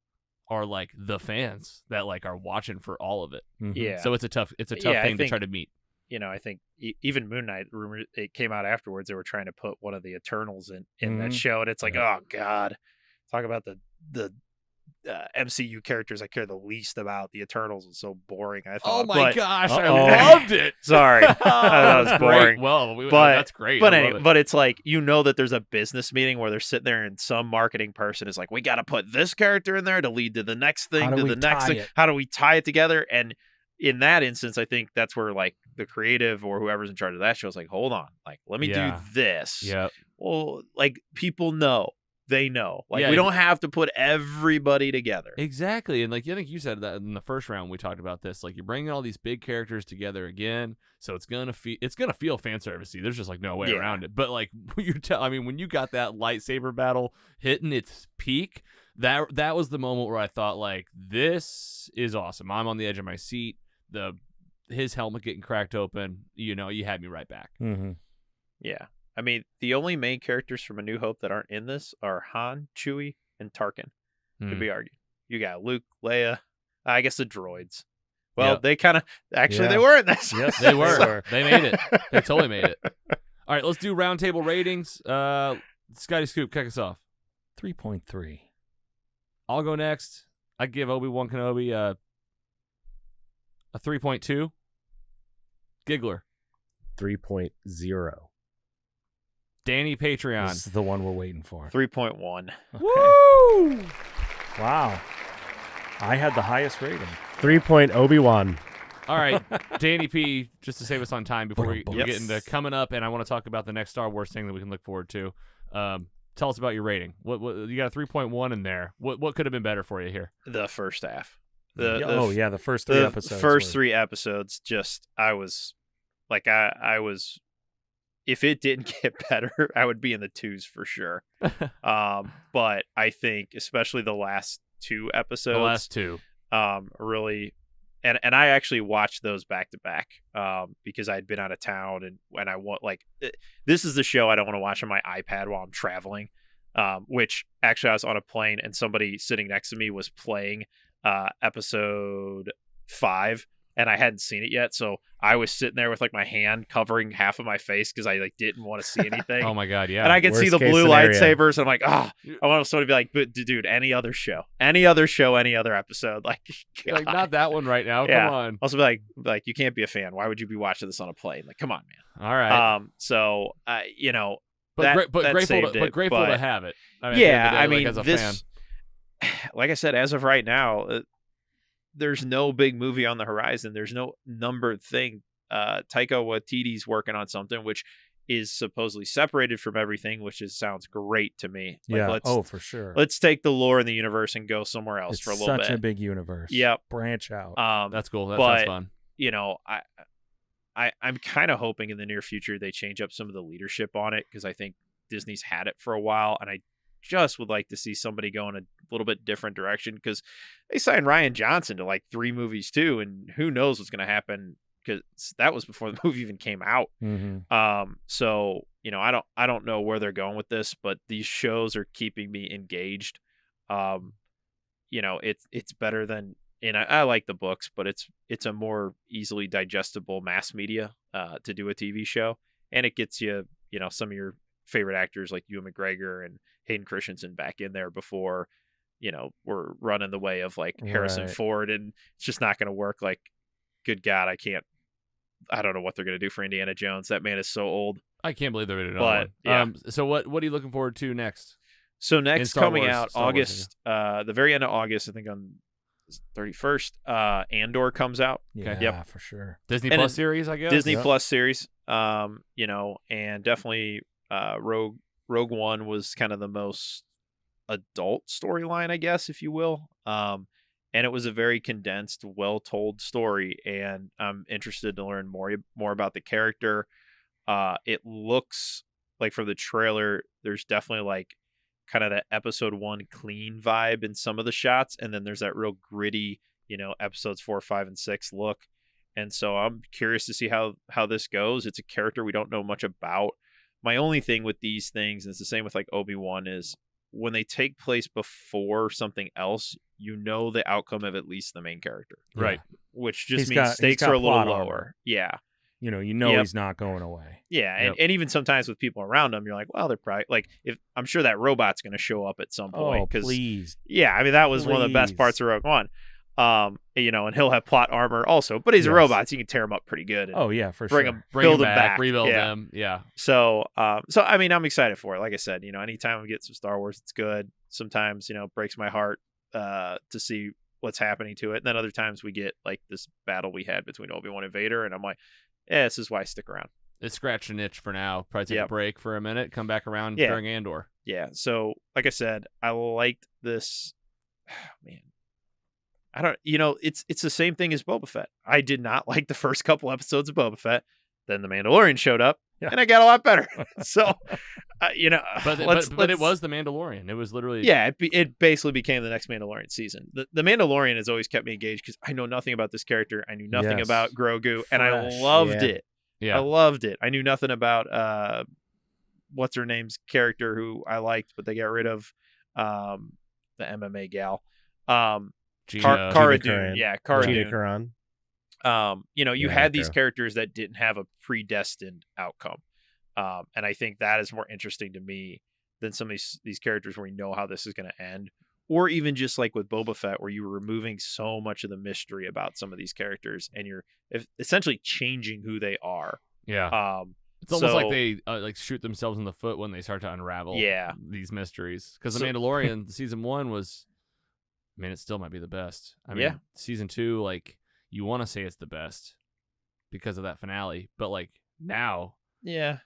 are, like, the fans that, like, are watching for all of it. Mm-hmm. Yeah. So it's a tough thing to try to meet. I think even Moon Knight, rumor, it came out afterwards, they were trying to put one of the Eternals in that show, and it's like, oh, God. Talk about the MCU characters I care the least about. The Eternals was so boring, I Oh thought. my but, gosh, I Uh-oh. loved it. Sorry, I thought it was boring. Great. Well, But- that's great. But I love anyway, it. but it's like, you know that there's a business meeting where they're sitting there and some marketing person is like, we got to put this character in there to lead to the next thing, How do to we the next tie thing. it? How do we tie it together? And in that instance, I think that's where like the creative or whoever's in charge of that show is like, hold on, like, let me Yeah. do this. yeah, Well, like, people know. They know. Like, Yeah, we don't have to put everybody together. exactly. And like I think you said that in the first round we talked about this. Like you're bringing all these big characters together again, so it's gonna feel fan servicey. There's just like no way Yeah. around it. But like when you got that lightsaber battle hitting its peak, that was the moment where I thought like, this is awesome. I'm on the edge of my seat. His helmet getting cracked open, you had me right back. Mm-hmm. Yeah. I mean, the only main characters from A New Hope that aren't in this are Han, Chewie, and Tarkin. Could be argued. You got Luke, Leia, I guess the droids. Well, Yep. they kind of actually they Yeah. were in this. Yes, They were. They made it. They totally made it. All right, let's do roundtable ratings. Scotty Scoop, kick us off. 3.3. I'll go next. I give Obi-Wan Kenobi a 3.2. Giggler. 3.0. Danny Patreon. This is the one we're waiting for. 3.1. Okay. Woo! Wow. I had the highest rating. 3. Obi-Wan. All right, Danny P, just to save us on time before we Yep. get into coming up, and I want to talk about the next Star Wars thing that we can look forward to. Tell us about your rating. What you got a 3.1 in there. What could have been better for you here? The first half. The first three The episodes. first were- 3 episodes, just I was if it didn't get better, I would be in the 2s for sure. But I think especially the last 2 episodes, The last 2. really, and I actually watched those back to back because I'd been out of town and I want this is the show I don't want to watch on my iPad while I'm traveling. Which actually I was on a plane and somebody sitting next to me was playing episode 5. And I hadn't seen it yet, so I was sitting there with like my hand covering half of my face because I didn't want to see anything. Oh my God, yeah. And I could see Worst the case blue scenario. lightsabers. And I'm like, I want somebody to be like, but dude, any other show, any other episode, like, like God. not that one right now. Yeah. Come on. Also be like, you can't be a fan. Why would you be watching this on a plane? Like, come on, man. All right. So but that grateful saved to, but it, grateful to but- have it. yeah, at the end I of the mean, day, like, as a this, like I said, as of right now, there's no big movie on the horizon. There's no numbered thing. Taika Waititi's working on something which is supposedly separated from everything, which sounds great to me. Like, Yeah. For sure. let's take the lore in the universe and go somewhere else It's for a little such bit. a big universe. Yep. Branch out. fan. That's cool. That but- sounds fun. I'm kind of hoping in the near future they change up some of the leadership on it because I think Disney's had it for a while, and I just would like to see somebody go in a little bit different direction because they signed Ryan Johnson to 3 movies too, and who knows what's going to happen because that was before the movie even came out. Mm-hmm. So I don't know where they're going with this, but these shows are keeping me engaged. It's better than, and I like the books, but it's a more easily digestible mass media to do a TV show, and it gets you some of your favorite actors like Ewan McGregor and Hayden Christensen back in there before we're running the way of Harrison Right. Ford, and it's just not going to work. Like, good God, I don't know what they're going to do for Indiana Jones. That man is so old. I can't believe they're doing But, another one. So what are you looking forward to next? So next Star coming Wars- out Star Wars, August, the very end of August, I think on 31st, Andor comes out. Yeah, Yep. for sure. Disney And Plus it- series, I guess. Disney Yep. Plus series. And definitely Rogue One was kind of the most adult storyline, I guess, if you will. And it was a very condensed, well-told story, and I'm interested to learn more about the character. It looks like from the trailer, there's definitely kind of that episode 1 clean vibe in some of the shots, and then there's that real gritty, episodes 4, 5, and 6 look. And so I'm curious to see how this goes. It's a character we don't know much about. My only thing with these things, and it's the same with Obi-Wan, is when they take place before something else, the outcome of at least the main character, Right. which just He's means got stakes are a little plot lower. armor. Yeah. Yep. he's not going away. Yeah, Yep. and even sometimes with people around him, you're like, well, they're probably like, if I'm sure that robot's going to show up at some point. Oh, 'cause, please. yeah, I mean that was one of the best Please. parts of Rogue One. And he'll have plot armor also, but he's a Yes. robot, so you can tear him up pretty good. And Oh yeah, for bring sure. him, Bring build them him back, rebuild yeah. them. Yeah. So I mean, I'm excited for it. Like I said, anytime we get some Star Wars, it's good. Sometimes, it breaks my heart to see what's happening to it. And then other times we get like this battle we had between Obi-Wan and Vader, and I'm like, this is why I stick around. It scratched an itch for now. Probably take a Yep. break for a minute, come back around Yeah. during Andor. Yeah. So like I said, I liked this. Man, I don't. It's the same thing as Boba Fett. I did not like the first couple episodes of Boba Fett. Then the Mandalorian showed up, Yeah. and I got a lot better. So, But it was the Mandalorian. It was literally Yeah, it basically became the next Mandalorian season. The Mandalorian has always kept me engaged because I know nothing about this character. I knew nothing Yes. about Grogu, and I Fresh, loved yeah. it. yeah. I loved it. I knew nothing about what's her name's character who I liked, but they got rid of the MMA gal. Gina, Cara Gina Dune. Carano. Yeah, Cara Gina Dune. Carano. You Yeah, had these Echo. characters that didn't have a predestined outcome. And I think that is more interesting to me than some of these characters where we know how this is going to end. Or even just like with Boba Fett, where you were removing so much of the mystery about some of these characters and you're essentially changing who they are. Yeah. It's almost like so- they shoot themselves in the foot when they start to unravel Yeah. these mysteries. Because The So- Mandalorian season 1 was, it still might be the best. I mean, Yeah. season 2, you want to say it's the best because of that finale, but now Yeah.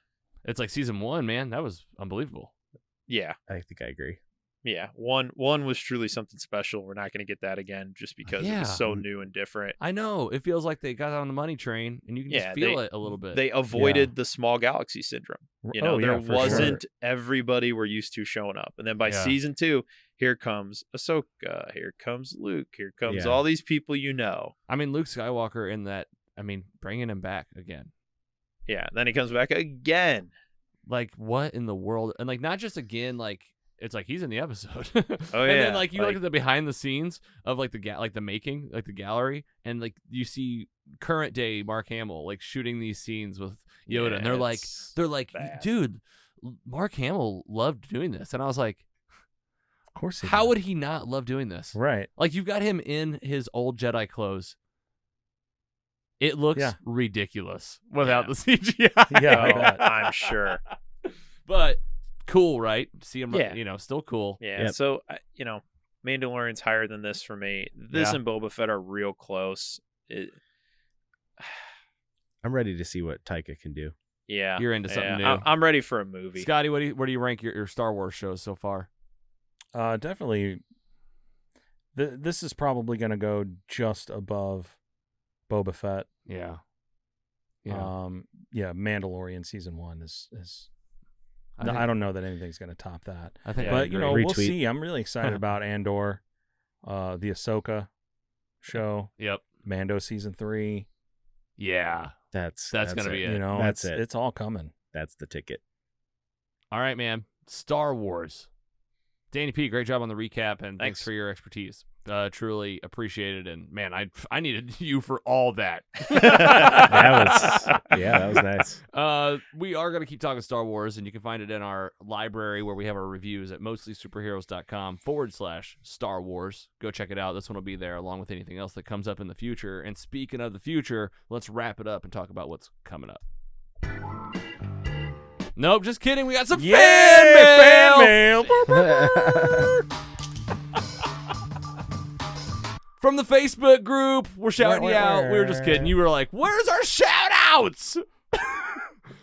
it's like season 1, man, that was unbelievable. Yeah. I think I agree. Yeah. One was truly something special. We're not going to get that again just because it Yeah. was so new and different. I know it feels like they got on the money train, and you can Yeah, just feel it a little bit. They avoided the small galaxy syndrome. Oh, There yeah, for sure. wasn't everybody we're used to showing up. And then by Yeah. season 2, here comes Ahsoka, here comes Luke, here comes Yeah. all these people I mean, Luke Skywalker in that. I mean, bringing him back again. Yeah, then he comes back again. What in the world? And not just again, it's like he's in the episode. Oh, And yeah, then you look at the behind the scenes of the making, the gallery, and you see current day Mark Hamill shooting these scenes with Yoda, and they're like, bad. dude, Mark Hamill loved doing this, and I was like, Of course. how would he not love doing this? Right. You've got him in his old Jedi clothes. It looks Yeah. ridiculous without Yeah. the CGI. Yeah, I Oh, bet. I'm sure. But cool, right? See him, Yeah. still cool. Yeah, Yep. so, Mandalorian's higher than this for me. This Yeah. and Boba Fett are real close. I'm ready to see what Taika can do. Yeah. You're into something yeah. new. I'm ready for a movie. Scotty, where do you rank your Star Wars shows so far? Definitely. This is probably going to go just above Boba Fett. Yeah. Mandalorian season 1 is. I No, think- I don't know that anything's going to top that. I think, Yeah, I But agree. we'll Retweet. see. I'm really excited about Andor, the Ahsoka show, Yep. Mando season 3. Yeah. That's gonna be it. That's it. It's all coming. That's the ticket. All right, man. Star Wars. Danny P, great job on the recap, and thanks Thanks. for your expertise. Truly appreciated, and man, I needed you for all that. That was nice. We are going to keep talking Star Wars, and you can find it in our library where we have our reviews at mostlysuperheroes.com/Star Wars. Go check it out. This one will be there along with anything else that comes up in the future. And speaking of the future, let's wrap it up and talk about what's coming up. Nope, just kidding. We got some fan mail. From the Facebook group. We're shouting you out. We were just kidding. You were like, where's our shout outs?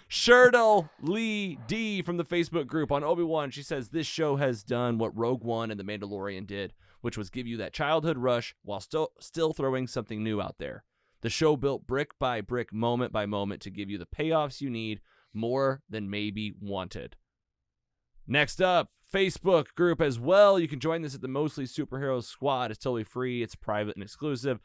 Sherdle Lee D from the Facebook group on Obi-Wan. She says, this show has done what Rogue One and The Mandalorian did, which was give you that childhood rush while still throwing something new out there. The show built brick by brick, moment by moment to give you the payoffs you need more than maybe wanted. Next up, Facebook group as well. You can join this at the Mostly Superheroes Squad. It's totally free. It's private and exclusive.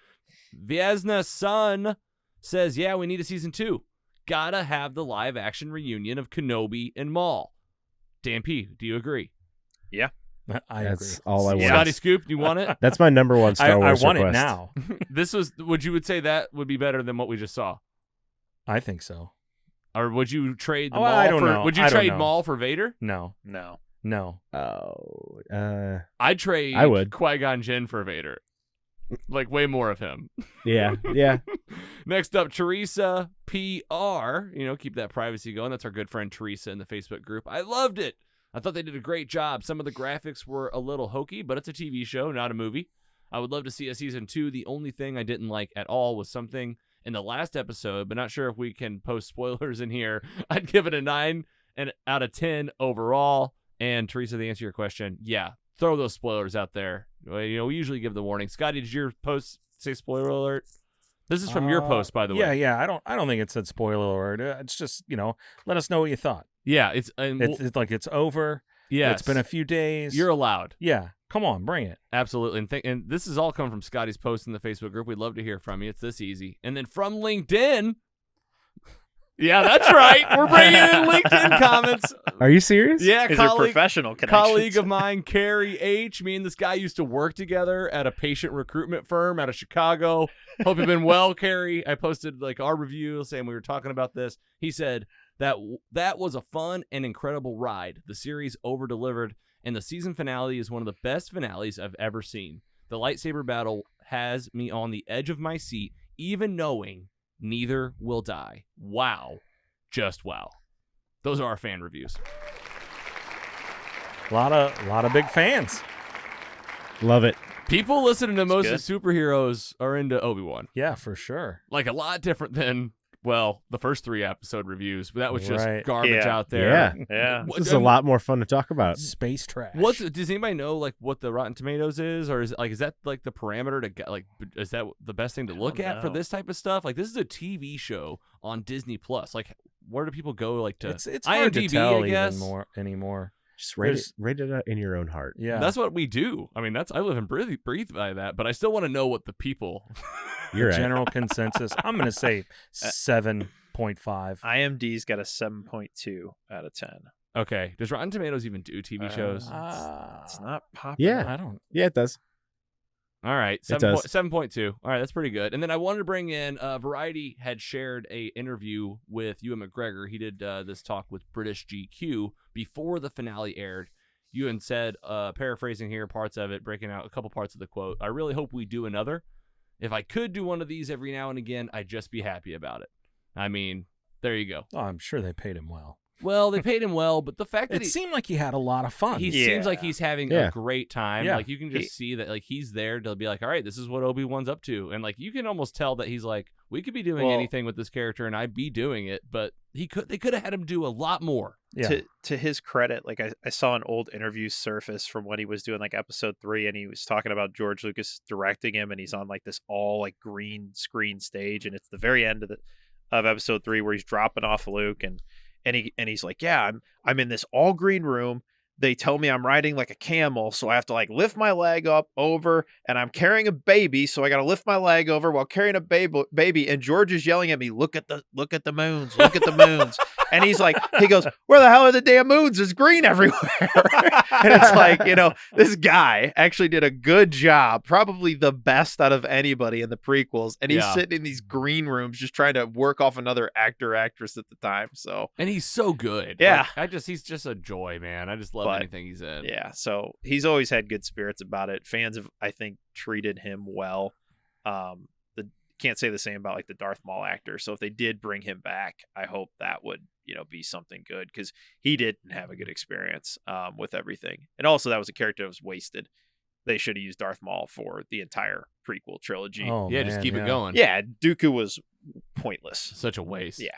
Viesna Sun says, yeah, we need a season 2. Gotta have the live action reunion of Kenobi and Maul. Dan P, do you agree? I That's agree. all I want. Scotty Scoop, do you want it? That's my number one Star I Wars want request. it now. Would you would say that would be better than what we just saw? I think so. Or would you trade the Oh, Maul I don't for? know. Would you I don't trade know. Maul for Vader? No. No. Oh, I'd trade I would. Qui-Gon Jinn for Vader. Like way more of him. yeah. Next up, Teresa PR. Keep that privacy going. That's our good friend Teresa in the Facebook group. I loved it. I thought they did a great job. Some of the graphics were a little hokey, but it's a TV show, not a movie. I would love to see a season 2. The only thing I didn't like at all was something in the last episode, but not sure if we can post spoilers in here. I'd give it a 9 out of 10 overall. And Teresa, to answer your question, yeah, throw those spoilers out there. We usually give the warning. Scotty, did your post say spoiler alert? This is from your post, by the way. Yeah. I don't think it said spoiler alert. It's just let us know what you thought. Yeah, It's like it's over. Yeah, It's been a few days. You're allowed. Yeah. Come on, bring it. Absolutely. And this is all coming from Scotty's post in the Facebook group. We'd love to hear from you. It's this easy. And then from LinkedIn. Yeah, that's right. We're bringing in LinkedIn comments. Are you serious? Yeah, These are professional connections. colleague of mine, Carrie H. Me and this guy used to work together at a patient recruitment firm out of Chicago. Hope you've been well, Carrie. I posted our review saying we were talking about this. He said that was a fun and incredible ride. The series over-delivered, and the season finale is one of the best finales I've ever seen. The lightsaber battle has me on the edge of my seat, even knowing neither will die. Wow. Just wow. Those are our fan reviews. A lot of big fans. Love it. People listening to Mostly good. Superheroes are into Obi-Wan. Yeah, for sure. Like a lot different than, the first 3 episode reviews. But that was just Right. garbage Yeah. out there. Yeah. Yeah. What- This is a lot more fun to talk about. Space trash. Does anybody know what the Rotten Tomatoes is, or is that the parameter to get is that the best thing to look don't at for know. this type of stuff? This is a TV show on Disney Plus. Where do people go to? It's hard to IMDb, tell I guess. even more anymore. Just rate it in your own heart. Yeah. That's what we do. I mean, I live and breathe by that. But I still want to know what the people. You're right. general consensus. I'm going to say 7.5. IMD's got a 7.2 out of 10. Okay. Does Rotten Tomatoes even do TV shows? It's not popular. Yeah. I don't. Yeah, it does. All right, It does. 7.2. All right, that's pretty good. And then I wanted to bring in Variety had shared a interview with Ewan McGregor. He did this talk with British GQ before the finale aired. Ewan said, paraphrasing here, parts of it, breaking out a couple parts of the quote, "I really hope we do another. If I could do one of these every now and again, I'd just be happy about it." I mean, there you go. Oh, I'm sure they paid him well. Well, they paid him well, but the fact that It seemed like he had a lot of fun. he seems like he's having Yeah. a great time. Yeah. You can just see that he's there to be all right, this is what Obi-Wan's up to. And you can almost tell that he's we could be doing anything with this character and I'd be doing it, but they could have had him do a lot more. Yeah. To his credit, I saw an old interview surface from when he was doing episode 3, and he was talking about George Lucas directing him, and he's on this all green screen stage, and it's the very end of episode 3 where he's dropping off Luke, and he's like, yeah, I'm in this all green room. They tell me I'm riding like a camel, so I have to lift my leg up over, and I'm carrying a baby, so I got to lift my leg over while carrying a baby. And George is yelling at me, look at the moons, look at the moons. And he goes, where the hell are the damn moons? There's green everywhere. And it's this guy actually did a good job, probably the best out of anybody in the prequels. And he's sitting in these green rooms just trying to work off another actor or actress at the time. So, And he's so good. Yeah. He's just a joy, man. I just love anything he's in. yeah, so he's always had good spirits about it. Fans have, I think, treated him well. Can't say the same about the Darth Maul actor. So if they did bring him back, I hope that would be something good, because he didn't have a good experience with everything. And also that was a character that was wasted. They should have used Darth Maul for the entire prequel trilogy. Oh, Yeah, just man, keep it going. Yeah, Dooku was pointless. Such a waste. Yeah.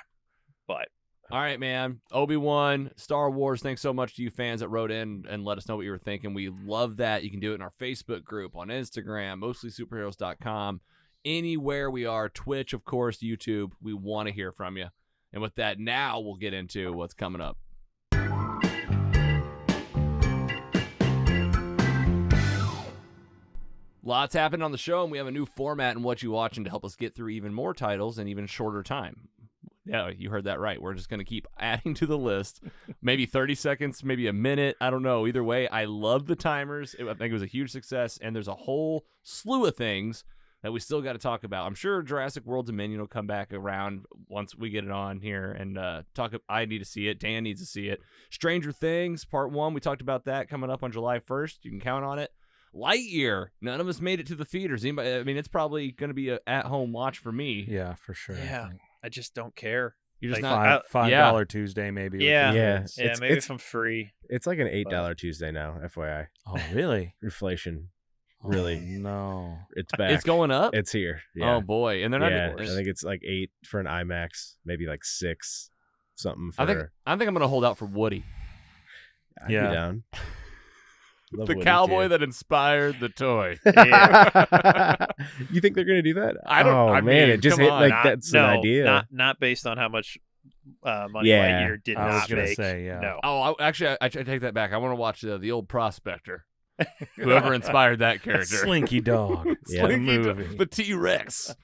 But All right, man. Obi-Wan, Star Wars, thanks so much to you fans that wrote in and let us know what you were thinking. We love that. You can do it in our Facebook group, on Instagram, mostlysuperheroes.com. Anywhere we are, Twitch, of course, YouTube. We want to hear from you. And with that, now we'll get into what's coming up. Lots happened on the show, and we have a new format in What You Watching to help us get through even more titles in even shorter time. Yeah, you heard that right. We're just going to keep adding to the list. Maybe 30 seconds, maybe a minute. I don't know. Either way, I love the timers. I think it was a huge success, and there's a whole slew of things that we still got to talk about. I'm sure Jurassic World Dominion will come back around once we get it on here and talk. I need to see it. Dan needs to see it. Stranger Things Part 1. We talked about that coming up on July 1st. You can count on it. Lightyear. None of us made it to the theaters. Anybody, I mean, it's probably going to be an at-home watch for me. Yeah, for sure. Yeah, I just don't care. You're just Like, not. $5 Tuesday maybe. with Yeah. the Yeah. kids. Yeah, maybe if I'm free. It's like an $8 Tuesday now, FYI. Oh, really? Inflation. Really. Oh, no. It's back. It's going up. It's here. Yeah. Oh boy, and they're not. Yeah, I think it's like 8 for an IMAX, maybe like 6 something for I think I'm going to hold out for Woody, I'd Yeah. be down. Love the Woody, cowboy too. that inspired the toy. You think they're gonna do that? I don't- Oh I man, mean, it just come hit on. like that's an idea. Not based on how much money Yeah, Lightyear did I was not gonna make. say, yeah. No. Oh, actually, I take that back. I want to watch the old Prospector. Whoever inspired that character. Slinky Dog. Yeah. The Slinky movie. the T-Rex.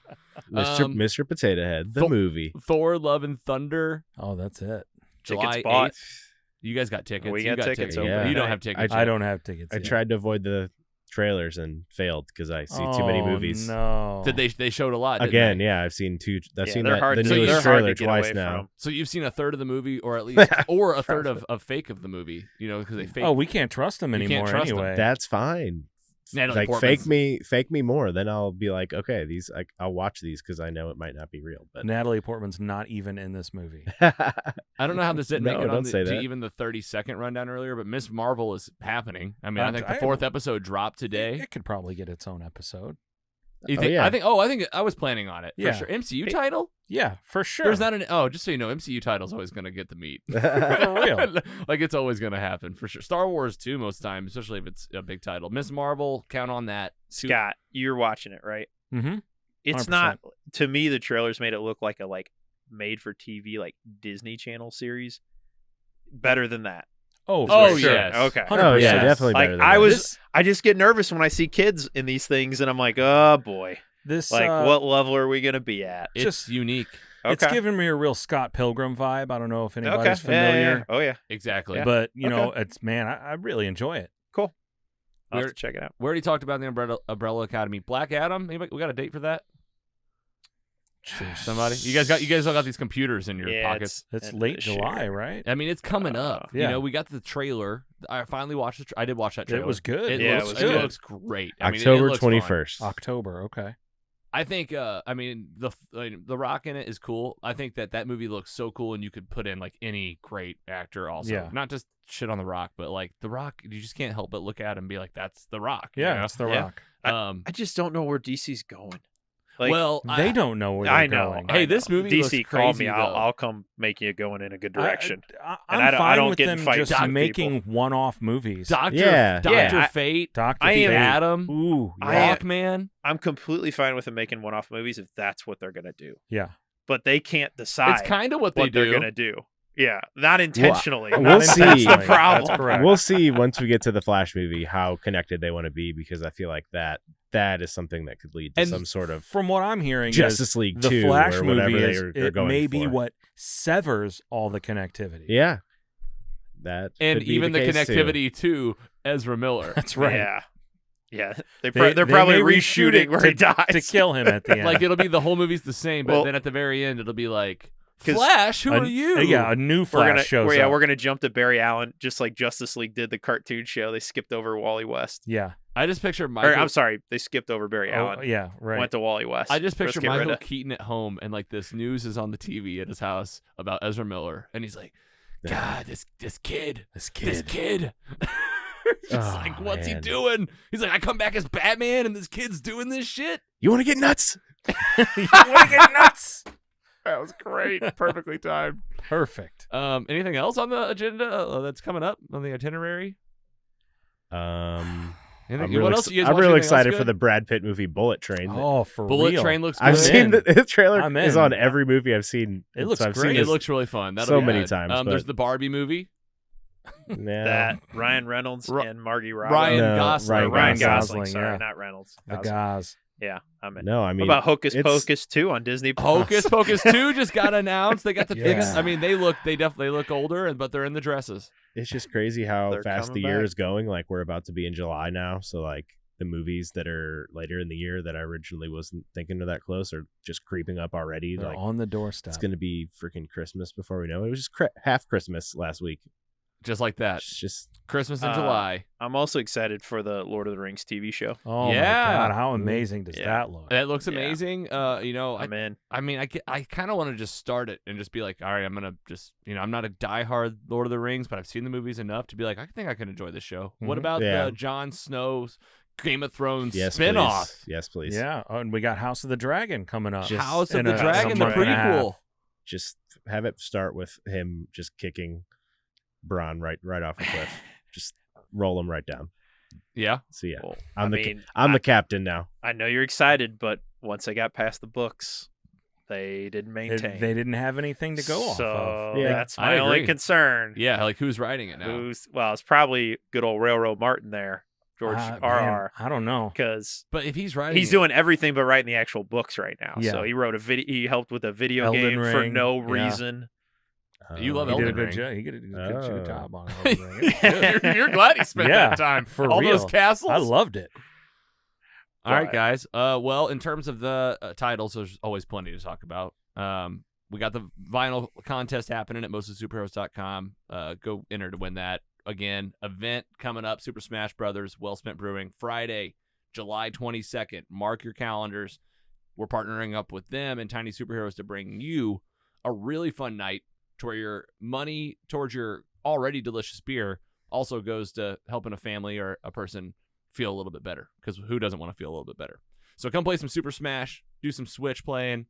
Mr. Potato Head, the Thor- movie. Thor, Love and Thunder. Oh, that's it. July Tickets bought. 8th. You guys got tickets. We You got tickets open You don't tonight. have tickets. I don't have tickets. I yet. tried to avoid the trailers and failed because I see too many Oh, movies. No. Did they showed a lot didn't Again, they? yeah, I've seen two. I've Yeah, seen they're that, hard the to- they're newest hard to trailer get twice away now. from. So you've seen a third of the movie, or at least, or a third of fake of the movie. You know, because they fake. Oh, we can't trust them You can't anymore trust them. anyway. That's fine. Natalie Like Portman's- fake me more, then I'll be like, okay, these I'll watch these because I know it might not be real. But Natalie Portman's not even in this movie. I don't know how this didn't No, make it on don't say to that. even the 30-second rundown earlier, but Miss Marvel is happening. I mean, I think the I- 4th episode dropped today. It could probably get its own episode. You Oh, think? yeah. I think I was planning on it. Yeah. For sure. MCU title? Yeah, for sure. There's not an just so you know, MCU title's always gonna get the meat. For real. Like it's always gonna happen for sure. Star Wars too, most times, especially if it's a big title. Miss Marvel, count on that. Scott, you're watching it, right? Mm-hmm. It's 100%. not. To me, the trailers made it look like a made for TV Disney Channel series. Better than that. Oh, Oh, for sure. yes. Okay. 100%. Oh yeah, definitely better. Like than I that. was, I just get nervous when I see kids in these things, and I'm like, oh boy, This what level are we gonna be at? It's Just- unique. It's Okay. giving me a real Scott Pilgrim vibe. I don't know if Okay. anybody's Yeah, yeah, familiar, yeah. Oh yeah. Exactly. Yeah. but you know, Okay. it's I really enjoy it. Cool. I'll have We're- to check it out. We already talked about the Umbrella Academy. Black Adam. Anybody, we got a date for that? Somebody? You guys all got these computers in your Yeah, pockets. It's end of late this July, year. right? I mean, it's coming up. yeah. You know, we got the trailer. I finally watched I did watch that trailer. It was good. It Yeah, looks, it was good. looks great. I mean, it October looks fun. 21st. October. Okay. I think. I mean, the Rock in it is cool. I think that movie looks so cool, and you could put in like any great actor. Also, Yeah. not just shit on the Rock, but like the Rock. You just can't help but look at him and be like, "That's the Rock." you Yeah, know? it's The Yeah. Rock. I just don't know where DC's going. Like, well, They don't know where they're I know. going. Hey, I this know. movie DC looks call crazy, me. though. I'll come make you going in a good direction. I'm And I fine don't with get in them fights just with people. making one-off movies. Doctor, Yeah. Doctor Yeah, Fate, Doctor I am- Fate. Adam, Ooh, I yeah. am- Hawkman. I'm completely fine with them making one-off movies if that's what they're gonna do. Yeah. But they can't decide It's kind of what they what they're do. gonna do. Yeah, not intentionally. We'll Not see. intentionally. That's the problem. That's correct. We'll see once we get to the Flash movie how connected they want to be because I feel like that is something that could lead to And some sort of From what I'm hearing, Justice is League the 2 Flash or whatever movie they're it going may be for. what severs all the connectivity. Yeah, that And could be even the case, too. connectivity to Ezra Miller. That's right. Yeah, yeah. They're They probably may reshoot reshooting it where to, he dies. to kill him at the end. Like it'll be the whole movie's the same, but Well- then at the very end it'll be like 'Cause Flash. Who are you? Yeah, a new Flash shows up. we're gonna jump to Barry Allen, just like Justice League did the cartoon show. They skipped over Wally West. Yeah. I just picture Or, Michael. I'm sorry, they skipped over Barry Oh, Allen. yeah. Right. Went to Wally West. I just Let's picture get rid Michael of- Keaton at home, and like this news is on the TV at his house about Ezra Miller, and he's like, "God, this kid." He's Oh, like, "What's he man. doing?" He's like, "I come back as Batman, and this kid's doing this shit." You want to get nuts? You want to get nuts? That was great, perfectly timed. Perfect. Anything else on the agenda that's coming up on the itinerary? I'm Anything, really, what else? You guys I'm watch real anything else excited for good? the Brad Pitt movie Bullet Train. Oh, for Bullet real. Train looks good. I've seen in. the trailer I'm is in. on every movie I've seen. It looks so I've great. Seen It this looks really fun. That'll so be many good. times, There's but- the Barbie movie. now. that Ryan Reynolds and Margie Robbins. Ryan No, Gosling. Ryan Gosling, Gosling. Sorry, yeah. not Reynolds. The Gosling. guys. Yeah, I'm in. No, I mean, what about Hocus it's- Pocus 2 on Disney Plus? Hocus Pocus 2 just got announced. They got the Yeah. I mean, they definitely look older, but they're in the dresses. It's just crazy how They're fast the coming year back. is going. Like we're about to be in July now, so like the movies that are later in the year that I originally wasn't thinking are that close are just creeping up already. They're like on the doorstep. it's going to be freaking Christmas before we know it. It was just half Christmas last week. Just like that. It's just Christmas in July. I'm also excited for the Lord of the Rings TV show. Oh Yeah. my God, how amazing does that look? That looks Yeah. amazing. You know, I'm in. I mean, I kind of want to just start it and just be like, all right, I'm going to just, you know, I'm not a diehard Lord of the Rings, but I've seen the movies enough to be like, I think I can enjoy this show. What Mhm. about Yeah. the Jon Snow's Game of Thrones yes, spinoff? please. Yes, please. Yeah, and we got House of the Dragon coming up. Just- House of in the a Dragon, the summer and a half. prequel. Just have it start with him just kicking Bronn right off a cliff. Just roll him right down. Yeah. So yeah, Well, I'm I the mean, captain now. I know you're excited, but once they got past the books, they didn't They, maintain. they didn't have anything to go so off of. Yeah. that's I my only agree. concern. Yeah, like who's writing it now? Well, it's probably good old Railroad Martin there, George Man, R.R. I don't know. Because But if he's writing he's it, doing everything but writing the actual books right now. Yeah. So he wrote a video. He helped with a video Elden game for Ring, no yeah. reason. You love He did a Elden good Ring. job. He did a good Oh. job on it. you're glad he spent Yeah, that time. for All real. those castles. I loved it. All right, But- guys. Well, in terms of the titles, there's always plenty to talk about. We got the vinyl contest happening at mostlysuperheroes.com. Go enter to win that. Again, event coming up, Super Smash Brothers, Wellspent Brewing, Friday, July 22nd. Mark your calendars. We're partnering up with them and Tiny Superheroes to bring you a really fun night to where your money towards your already delicious beer also goes to helping a family or a person feel a little bit better, because who doesn't want to feel a little bit better? So come play some Super Smash, do some Switch playing,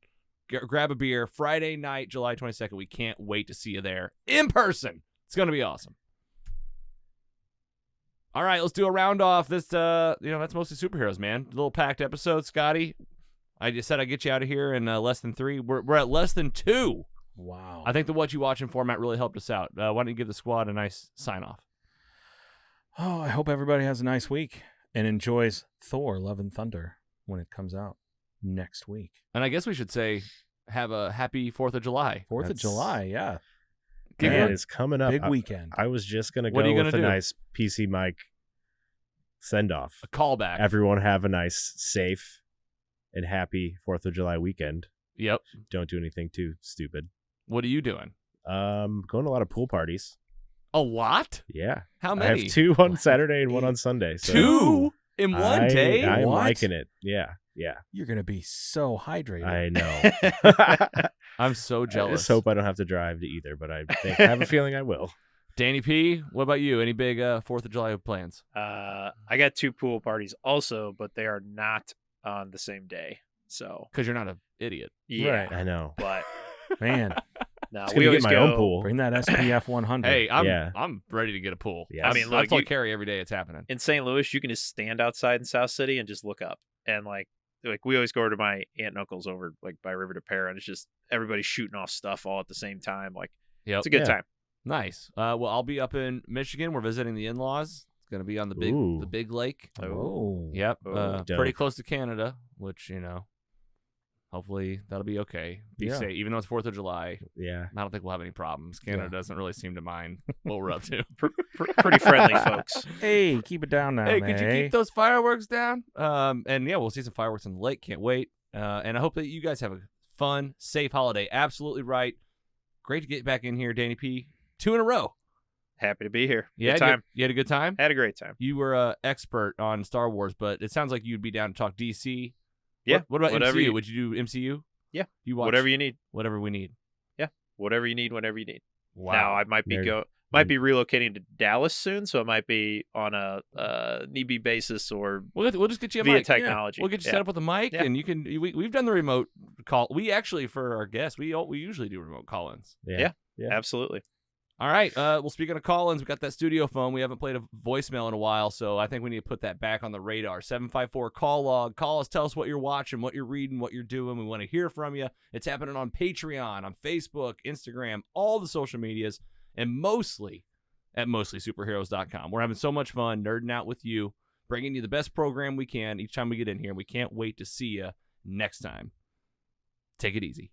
grab a beer. Friday night, July 22nd. We can't wait to see you there in person. It's going to be awesome. All right, let's do a round off. This, that's mostly superheroes, man. A little packed episode, Scotty. I just said I'd get you out of here in less than 3. We're at less than 2. Wow. I think the What You Watching format really helped us out. Why don't you give the squad a nice sign off? Oh, I hope everybody has a nice week and enjoys Thor: Love and Thunder when it comes out next week. And I guess we should say have a happy 4th of July. 4th of That's- July, yeah. Give Man, me- it's coming up. Big weekend. I was just gonna What are go you with gonna a do? nice PC mic send off. A callback. Everyone have a nice, safe, and happy 4th of July weekend. Yep. Don't do anything too stupid. What are you doing? Going to a lot of pool parties. A lot? Yeah. How I many? have 2 on Saturday and 1 on Sunday. So 2 in one day? I'm What? liking it. Yeah. You're going to be so hydrated. I know. I'm so I jealous. just hope I don't have to drive to either, but I have a feeling I will. Danny P, what about you? Any big 4th of July plans? I got 2 pool parties also, but they are not on the same day. So Because you're not an idiot. yeah, Right. I know. but Man, no, It's we gonna get always my go. own pool. bring that SPF 100. Hey, Yeah. I'm ready to get a pool. Yes. I I mean, mean, look, I look, told you- Carrie every day it's happening. In St. Louis, you can just stand outside in South City and just look up, and like we always go over to my aunt and uncle's over like by River de Pera, and it's just everybody shooting off stuff all at the same time. Like Yep. it's a good Yeah. time. Nice. Well, I'll be up in Michigan. We're visiting the in-laws. It's going to be on the Ooh. big lake. Oh. Yep. Oh, pretty dope. close to Canada, which, hopefully that'll be okay. Be Yeah. safe. Even though it's 4th of July, Yeah. I don't think we'll have any problems. Canada Yeah. doesn't really seem to mind what we're up to. Pretty friendly folks. Hey, keep it down now, Hey, man. could you keep those fireworks down? And yeah, we'll see some fireworks on the lake. Can't wait. And I hope that you guys have a fun, safe holiday. Absolutely right. Great to get back in here, Danny P. 2 in a row. Happy to be here. Yeah, Good time. You had a good time? Had a great time. You were an expert on Star Wars, but it sounds like you'd be down to talk DC. Yeah. What about whatever MCU? you- Would you do MCU? Yeah. You watch Whatever you need. whatever we need. Whatever you need. Whenever you need. Wow. Now I might be Nerd. might be relocating to Dallas soon, so it might be on a need-be basis or we'll just get you a via mic. Yeah. technology. We'll get you Yeah. set up with a mic, Yeah. and you can. We've done the remote call. We actually, for our guests, we usually do remote call-ins. Yeah. Absolutely. All right. Well, speaking of call-ins, we got that studio phone. We haven't played a voicemail in a while, so I think we need to put that back on the radar. 754 call log. Call us. Tell us what you're watching, what you're reading, what you're doing. We want to hear from you. It's happening on Patreon, on Facebook, Instagram, all the social medias, and mostly at mostlysuperheroes.com. We're having so much fun nerding out with you, bringing you the best program we can each time we get in here. We can't wait to see you next time. Take it easy.